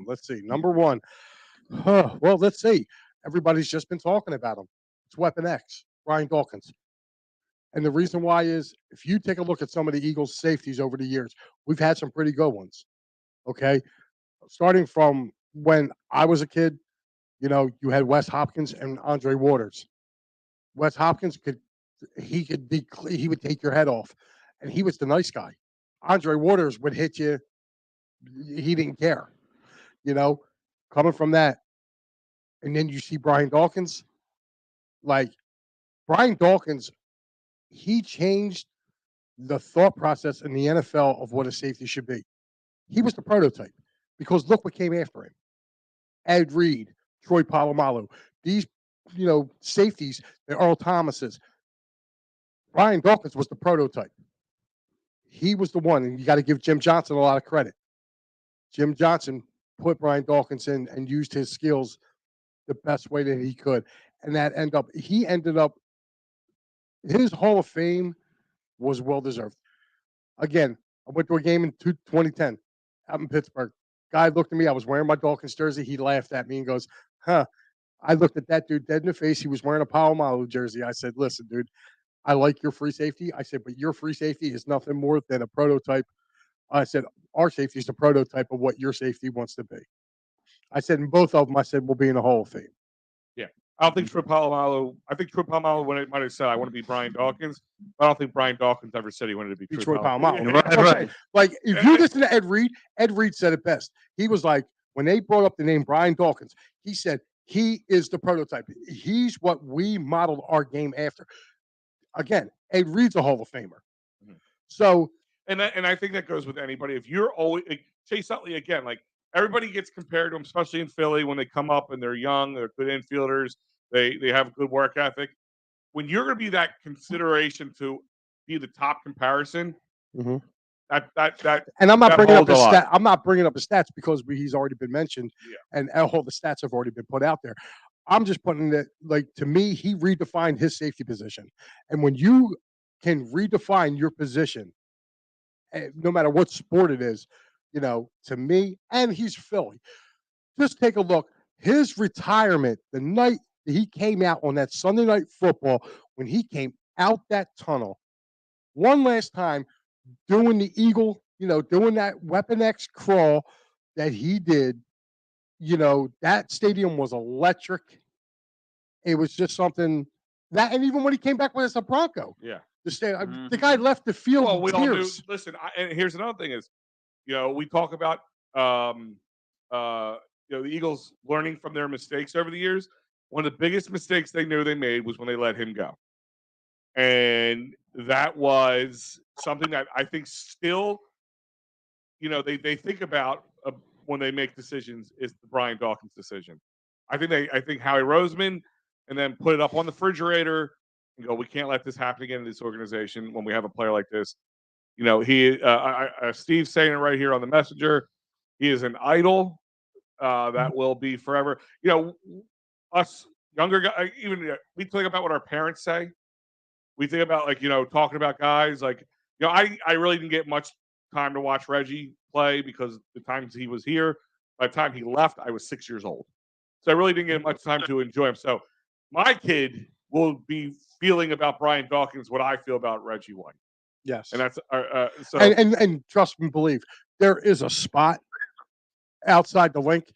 Let's see. Number 1. Well, let's see. Everybody's just been talking about him. It's Weapon X, Brian Dawkins. And the reason why is if you take a look at some of the Eagles' safeties over the years, we've had some pretty good ones. Okay. Starting from when I was a kid, you had Wes Hopkins and Andre Waters. Wes Hopkins he would take your head off, and he was the nice guy. Andre Waters would hit you. He didn't care, coming from that. And then you see Brian Dawkins. Like Brian Dawkins, he changed the thought process in the NFL of what a safety should be. He was the prototype because look what came after him. Ed Reed, Troy Polamalu, these, safeties, the Earl Thomases. Brian Dawkins was the prototype. He was the one, and you got to give Jim Johnson a lot of credit. Jim Johnson put Brian Dawkins in and used his skills the best way that he could. And he ended up, his Hall of Fame was well deserved. Again, I went to a game in 2010 out in Pittsburgh. Guy looked at me. I was wearing my Dawkins jersey. He laughed at me and goes, huh. I looked at that dude dead in the face. He was wearing a Palomalu jersey. I said, listen, dude, I like your free safety. I said, but your free safety is nothing more than a prototype. I said, our safety is the prototype of what your safety wants to be. I said, and both of them, I said, will be in the Hall of Fame. Yeah. I don't think Troy Polamalu, when it might have said, I want to be Brian Dawkins. I don't think Brian Dawkins ever said he wanted to be Troy Polamalu. Right. Like, if you listen to Ed Reed said it best. He was like, when they brought up the name Brian Dawkins, he said, he is the prototype. He's what we modeled our game after. Again, Ed Reed's a Hall of Famer. Mhm. So, and I think that goes with anybody. If you're always Chase Utley again, like everybody gets compared to him, especially in Philly when they come up and they're young, they're good infielders, they have a good work ethic. When you're going to be that consideration to be the top comparison, that and I'm not bringing up his holds a lot. I'm not bringing up his stats because he's already been mentioned, and all the stats have already been put out there. I'm just putting it like, to me, he redefined his safety position, and when you can redefine your position, no matter what sport it is, to me, and he's Philly. Just take a look. His retirement, the night that he came out on that Sunday Night Football, when he came out that tunnel, one last time, doing the Eagle, doing that Weapon X crawl that he did, that stadium was electric. It was just something that, and even when he came back with us a Bronco, the guy left the field. Well, we all knew. tears. Listen, and here's another thing: is we talk about the Eagles learning from their mistakes over the years. One of the biggest mistakes they knew they made was when they let him go, and that was something that I think still, they think about when they make decisions is the Brian Dawkins decision. I think Howie Roseman, and then put it up on the refrigerator and go, we can't let this happen again in this organization when we have a player like this. You know, Steve's saying it right here on the messenger. He is an idol that will be forever. You know, us younger guys, even we think about what our parents say. We think about talking about guys like I really didn't get much time to watch Reggie play because the times he was here. By the time he left, I was 6 years old, so I really didn't get much time to enjoy him. So my kid will be feeling about Brian Dawkins what I feel about Reggie White. Yes, And that's so. And trust me, believe there is a spot outside the link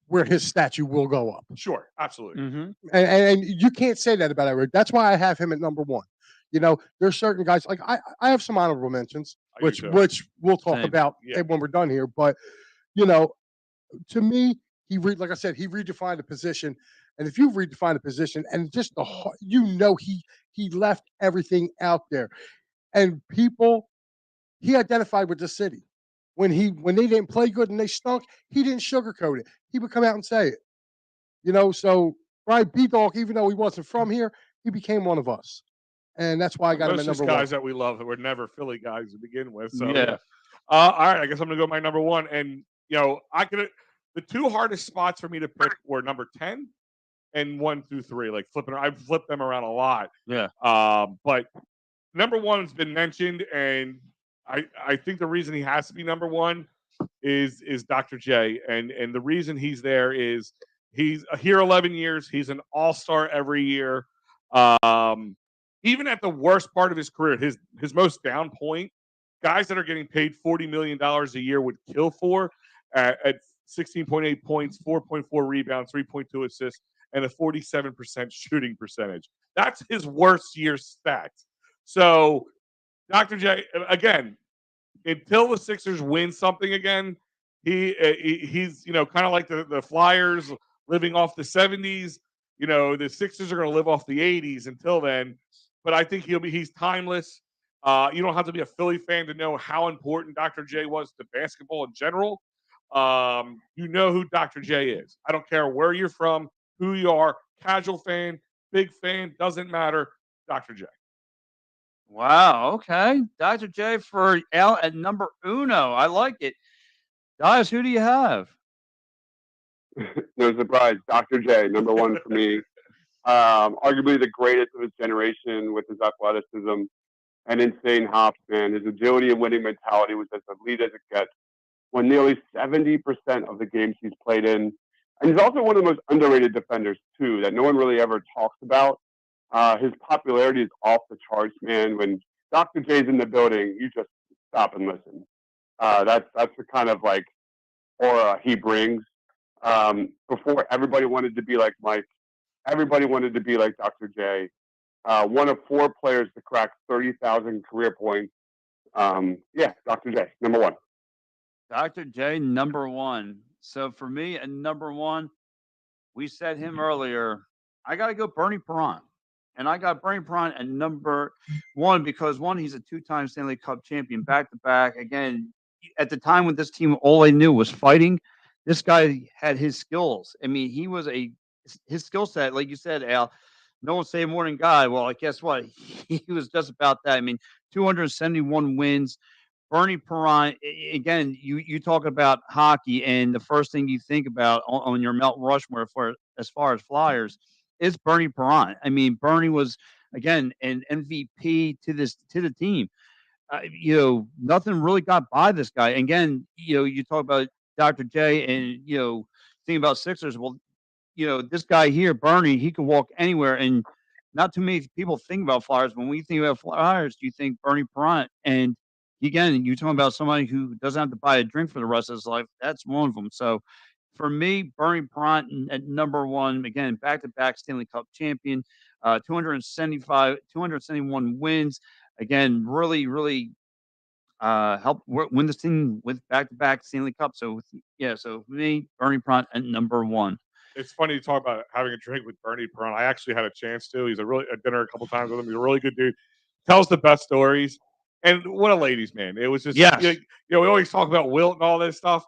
where his statue will go up. Sure, absolutely. Mm-hmm. And you can't say that about Eric. That's why I have him at number one. You know, there's certain guys like I have some honorable mentions, which we'll talk Same. about when we're done here. But you know, to me, like I said, he redefined the position. And if you redefine a position, and just he left everything out there, and he identified with the city. When they didn't play good and they stunk, he didn't sugarcoat it. He would come out and say it. You know, so Brian B-Dog, even though he wasn't from here, he became one of us. And that's why I got him at number guys one. that we love that were never Philly guys to begin with. So Yeah. All right, I guess I'm gonna go my number one. And the two hardest spots for me to pick were number 10 and 1 through 3. Like I've flipped them around a lot. Yeah. But number one's been mentioned, and I think the reason he has to be number one is Dr. J. And the reason he's there is he's here 11 years. He's an all-star every year. Even at the worst part of his career, his most down point, guys that are getting paid $40 million a year would kill for at 16.8 points, 4.4 rebounds, 3.2 assists, and a 47% shooting percentage. That's his worst year stats. So Dr. J, again, until the Sixers win something again, he's kind of like the Flyers living off the 70s. You know, the Sixers are going to live off the 80s until then. But I think he's timeless. You don't have to be a Philly fan to know how important Dr. J was to basketball in general. You know who Dr. J is. I don't care where you're from, who you are, casual fan, big fan, doesn't matter. Dr. J. Wow. Okay. Dr. J for Al at number uno. I like it. Guys, who do you have? No surprise, Dr. J, number one for me. Arguably the greatest of his generation with his athleticism and insane hops, man. His agility and winning mentality was as elite as it gets. Won nearly 70% of the games he's played in. And he's also one of the most underrated defenders, too, that no one really ever talks about. His popularity is off the charts, man. When Dr. J's in the building, you just stop and listen. That's the kind of like aura he brings. Before everybody wanted to be like Mike, everybody wanted to be like Dr. J. One of 4 players to crack 30,000 career points. Dr. J, number one. Dr. J, number one. So for me, at number one, we said him earlier. I got to go Bernie Perron. And I got Bernie Perron at number one because, one, he's a 2-time Stanley Cup champion back to back. Again, at the time when this team, all they knew was fighting, this guy had his skills. I mean, his skill set, like you said, Al, no one say more than God. Well, guess what? He was just about that. I mean, 271 wins. Bernie Perron, again, you talk about hockey, and the first thing you think about on your Mount Rushmore as far as Flyers is Bernie Perron. I mean, Bernie was, again, an MVP to the team. Nothing really got by this guy. And again, you talk about Dr. J and, thinking about Sixers. Well, this guy here, Bernie, he can walk anywhere. And not too many people think about Flyers. When we think about Flyers, you think Bernie Perron. And again, you're talking about somebody who doesn't have to buy a drink for the rest of his life. That's one of them. So for me, Bernie Perron at number one, again, back-to-back Stanley Cup champion, 271 wins. Again, really, really helped win this team with back-to-back Stanley Cup. So, so for me, Bernie Perron at number one. It's funny to talk about having a drink with Bernie Perron. I actually had a chance to. He's a dinner a couple times with him. He's a really good dude. Tells the best stories. And what a ladies' man. It was just, we always talk about Wilt and all this stuff.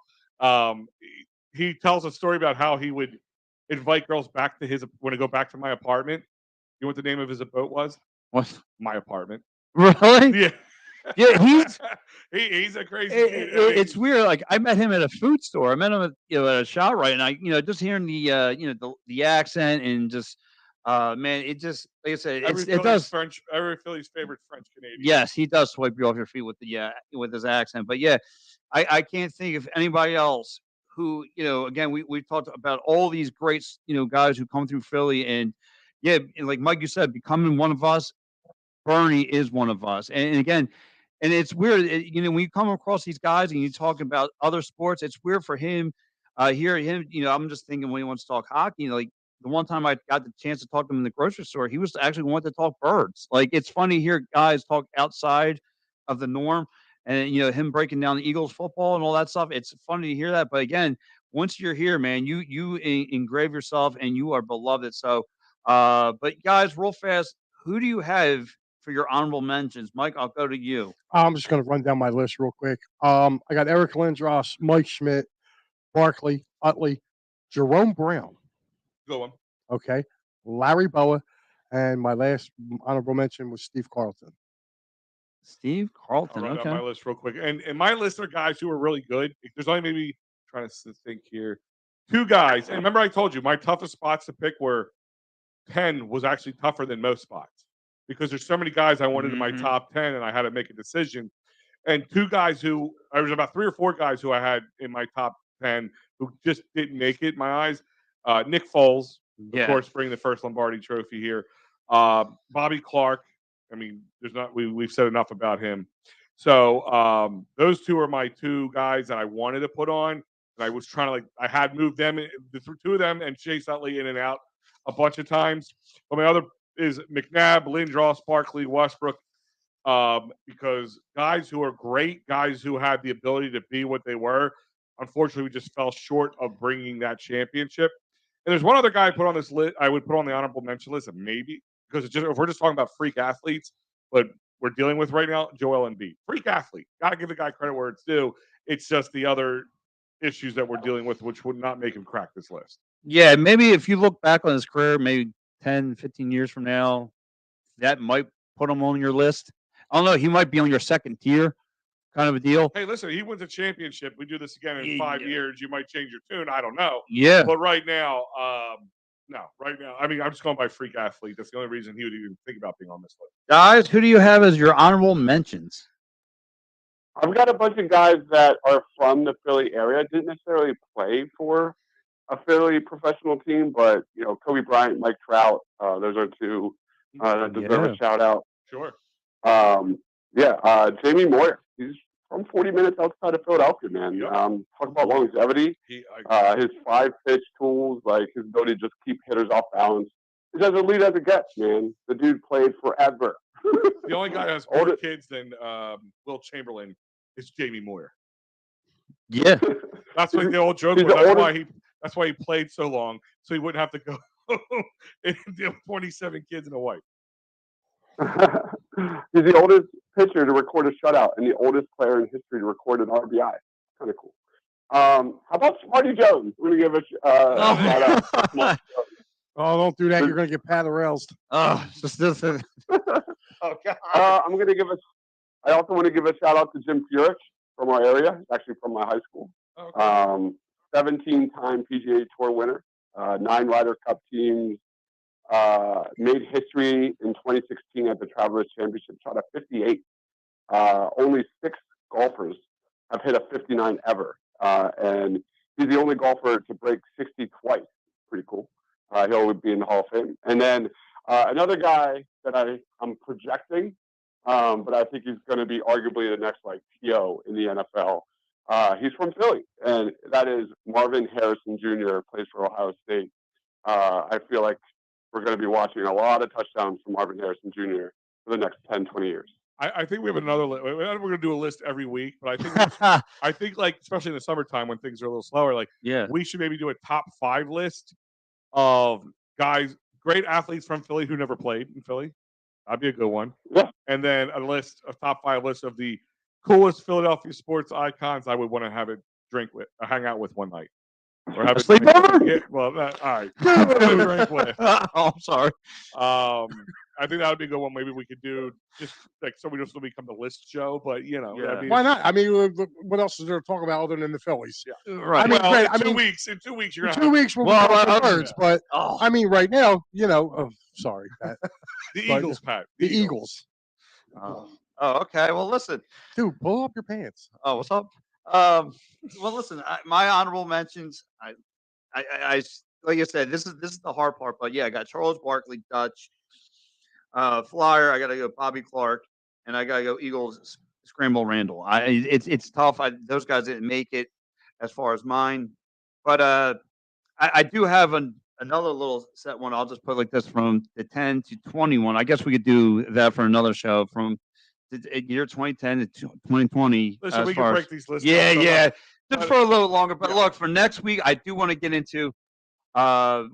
He tells a story about how he would invite girls back to his when I go back to my apartment. You know what the name of his boat was? What? My apartment. Really? Yeah. Yeah, he's he's a crazy dude. it's weird. Like I met him at a food store. I met him at at a ShopRite, and just hearing the accent and just man, it just like I said, it does. Every Phillies favorite French Canadian. Yes, he does swipe you off your feet with with his accent. But yeah, I can't think of anybody else who again we talked about all these great guys who come through Philly, and yeah, and like Mike, you said, becoming one of us. Bernie is one of us, and again, and it's weird, when you come across these guys and you talk about other sports, it's weird for him, hearing him, I'm just thinking when he wants to talk hockey, like the one time I got the chance to talk to him in the grocery store, he was actually wanting to talk birds. Like it's funny to hear guys talk outside of the norm, and him breaking down the Eagles football and all that stuff. It's funny to hear that, but again, once you're here, man, you engrave yourself and you are beloved. So, but guys, real fast, who do you have for your honorable mentions? Mike, I'll go to you. I'm just going to run down my list real quick. I got Eric Lindros, Mike Schmidt, Barkley, Utley, Jerome Brown. Go on. Okay, Larry Boa, and my last honorable mention was Steve Carlton. Steve Carlton. I'll run Okay. down my list real quick, and my list are guys who are really good. There's only maybe trying to think here, 2 guys. And remember, I told you my toughest spots to pick were 10 was actually tougher than most spots because there's so many guys I wanted in my top 10, and I had to make a decision. And 2 guys who there was about 3 or 4 guys who I had in my top 10 who just didn't make it in my eyes. Nick Foles, of course, bringing the first Lombardi Trophy here. Bobby Clark. I mean, there's not we've said enough about him. So those 2 are my 2 guys that I wanted to put on, and I was trying to I had moved them, the 2 of them, and Chase Utley in and out a bunch of times. But my other is McNabb, Lindros, Barkley, Westbrook, because guys who are great, guys who had the ability to be what they were, unfortunately, we just fell short of bringing that championship. And there's one other guy I put on this list. I would put on the honorable mention list, maybe because if we're just talking about freak athletes, but we're dealing with right now, Joel Embiid, freak athlete. Got to give the guy credit where it's due. It's just the other issues that we're dealing with, which would not make him crack this list. Yeah, maybe if you look back on his career, maybe 10, 15 years from now, that might put him on your list. I don't know. He might be on your second tier kind of a deal. Hey, listen, he wins a championship. We do this again in 5 years. You might change your tune. I don't know. Yeah. But right now, no. Right now, I mean, I'm just going by freak athlete. That's the only reason he would even think about being on this list. Guys, who do you have as your honorable mentions? I've got a bunch of guys that are from the Philly area. Didn't necessarily play for a Philly professional team, but Kobe Bryant, Mike Trout, those are 2 that deserve a shout out. Sure. Jamie Moyer. He's from 40 minutes outside of Philadelphia, man. Yep. Talk about longevity. His 5-pitch tools, like his ability to just keep hitters off balance. He's as elite as it gets, man. The dude played forever. The only guy who has more kids than Will Chamberlain is Jamie Moyer. Yeah. That's like the old joke. That's why he played so long, so he wouldn't have to go and deal with 27 kids and a wife. He's the oldest pitcher to record a shutout and the oldest player in history to record an RBI. Kind of cool. How about Smarty Jones? We're gonna give a shout out. Oh, don't do that! You're gonna get pat rails. Oh, just oh God. I also want to give a shout out to Jim Furich from our area. Actually, from my high school. Okay. 17-time PGA Tour winner, 9 Ryder Cup teams. Made history in 2016 at the Travelers Championship, shot a 58. Only 6 golfers have hit a 59 ever, and he's the only golfer to break 60 twice. Pretty cool. He'll be in the Hall of Fame. And then another guy that I'm projecting, but I think he's going to be arguably the next T.O. in the NFL. He's from Philly, and that is Marvin Harrison Jr. Plays for Ohio State. I feel like we're going to be watching a lot of touchdowns from Marvin Harrison Jr. for the next 10, 20 years. I think we have another list. We're going to do a list every week, but I think especially in the summertime when things are a little slower, we should maybe do a top 5 list of guys, great athletes from Philly who never played in Philly. That'd be a good one. Yeah. And then a top 5 list of the coolest Philadelphia sports icons I would want to have a drink with, hang out with one night. Or have A sleepover? Yeah, well, all right. Dude. Drink with. Oh, I'm sorry. I think that would be a good one. Maybe we could do just like so we don't still become the list show, but Yeah. I mean, Why not? I mean, what else is there to talk about other than the Phillies? Yeah. Right. I mean, well, great. in 2 weeks, in 2 weeks, you're in gonna 2 weeks we'll Well, be talking yeah. birds, but Oh. I mean, right now, oh, sorry, Pat. the but- Eagles, Pat. The Eagles. Oh, okay. Well, listen. Dude, pull up your pants. Oh, what's up? Well, listen. My honorable mentions. Like I said, this is the hard part. But yeah, I got Charles Barkley, Dutch, Flyer. I got to go Bobby Clark, and I got to go Eagles. Scramble Randall. It's tough. Those guys didn't make it as far as mine, but I do have another little set one. I'll just put it like this from the 10 to 21. I guess we could do that for another show from the year 2010 to 2020. Listen, as we can far break as, these lists. yeah, up so yeah, much, just but- for a little longer. But yeah. look, for next week, I do want to get into. I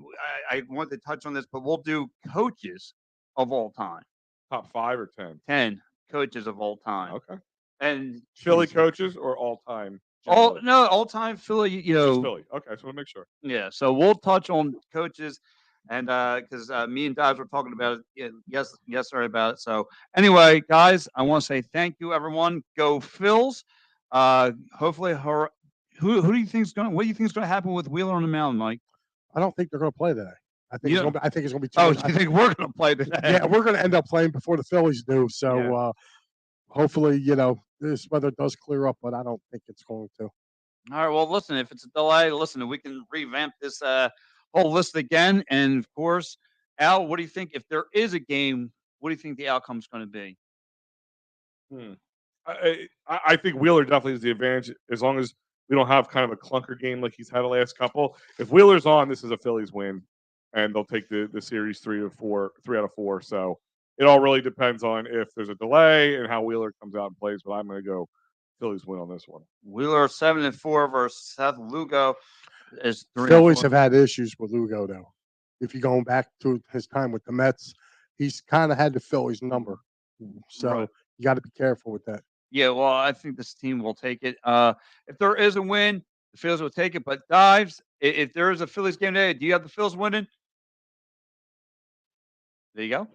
want to touch on this, but we'll do coaches of all time. top 5 or 10. 10 coaches of all time. Okay. And Philly coaches or all time? all time Philly. You Just know, Philly. Okay, so we'll make sure. yeah. So we'll touch on coaches, and because me and Dives were talking about it yesterday about it. So anyway, guys, I want to say thank you, everyone. Go Phils. Hopefully, who do you think is going? What do you think is going to happen with Wheeler on the mound, Mike? I don't think they're going to play today. I think Yeah. I think it's going to be. Oh, I you think we're going to play today? yeah, we're going to end up playing before the Phillies do. So Yeah. hopefully, this weather does clear up, but I don't think it's going to. All right. Well, listen, if it's a delay, listen, we can revamp this whole list again. And of course, Al, what do you think? If there is a game, what do you think the outcome's going to be? I think Wheeler definitely has the advantage as long as we don't have kind of a clunker game like he's had the last couple. If Wheeler's on, this is a Phillies win, and they'll take the series 3 out of 4. So it all really depends on if there's a delay and how Wheeler comes out and plays. But I'm going to go Phillies win on this one. Wheeler 7-4 versus Seth Lugo is 3-4. Phillies have had issues with Lugo, though. If you're going back to his time with the Mets, he's kind of had the Phillies number. So Right. you got to be careful with that. Yeah, well, I think this team will take it. If there is a win, the Phillies will take it. But Dives, if there is a Phillies game today, do you have the Phillies winning? There you go.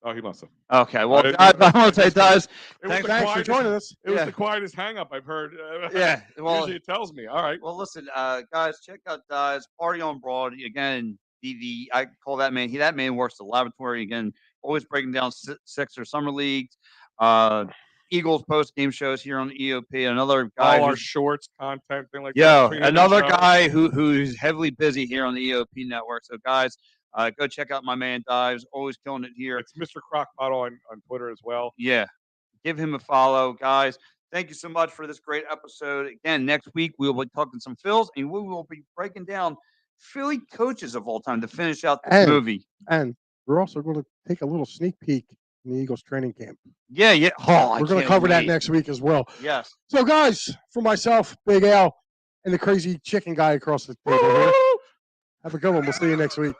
Oh, he must have. Okay, well, Dives, Dives, I want to say, Dives, It was thanks the for quietest- joining us. It was Yeah. the quietest hang up I've heard. yeah, well, Usually it tells me. All right. well, listen, guys, check out Dives Party on Broad again. I call that man. That man works the laboratory again. Always breaking down Sixer summer leagues, Eagles post game shows here on the EOP. Another guy, All our shorts, content, thing like that. yo, between him and another Joe. guy who's heavily busy here on the EOP network. So, guys, go check out my man Dives. Always killing it here. It's Mr. Crockpot on Twitter as well. Yeah, give him a follow, guys. Thank you so much for this great episode. Again, next week we will be talking some Phils, and we will be breaking down Philly coaches of all time to finish out this And- movie. And we're also going to take a little sneak peek in the Eagles training camp. Yeah, yeah. Oh, We're going to cover that next week as well. Yes. So, guys, for myself, Big Al, and the crazy chicken guy across the table here, have a good one. We'll see you next week.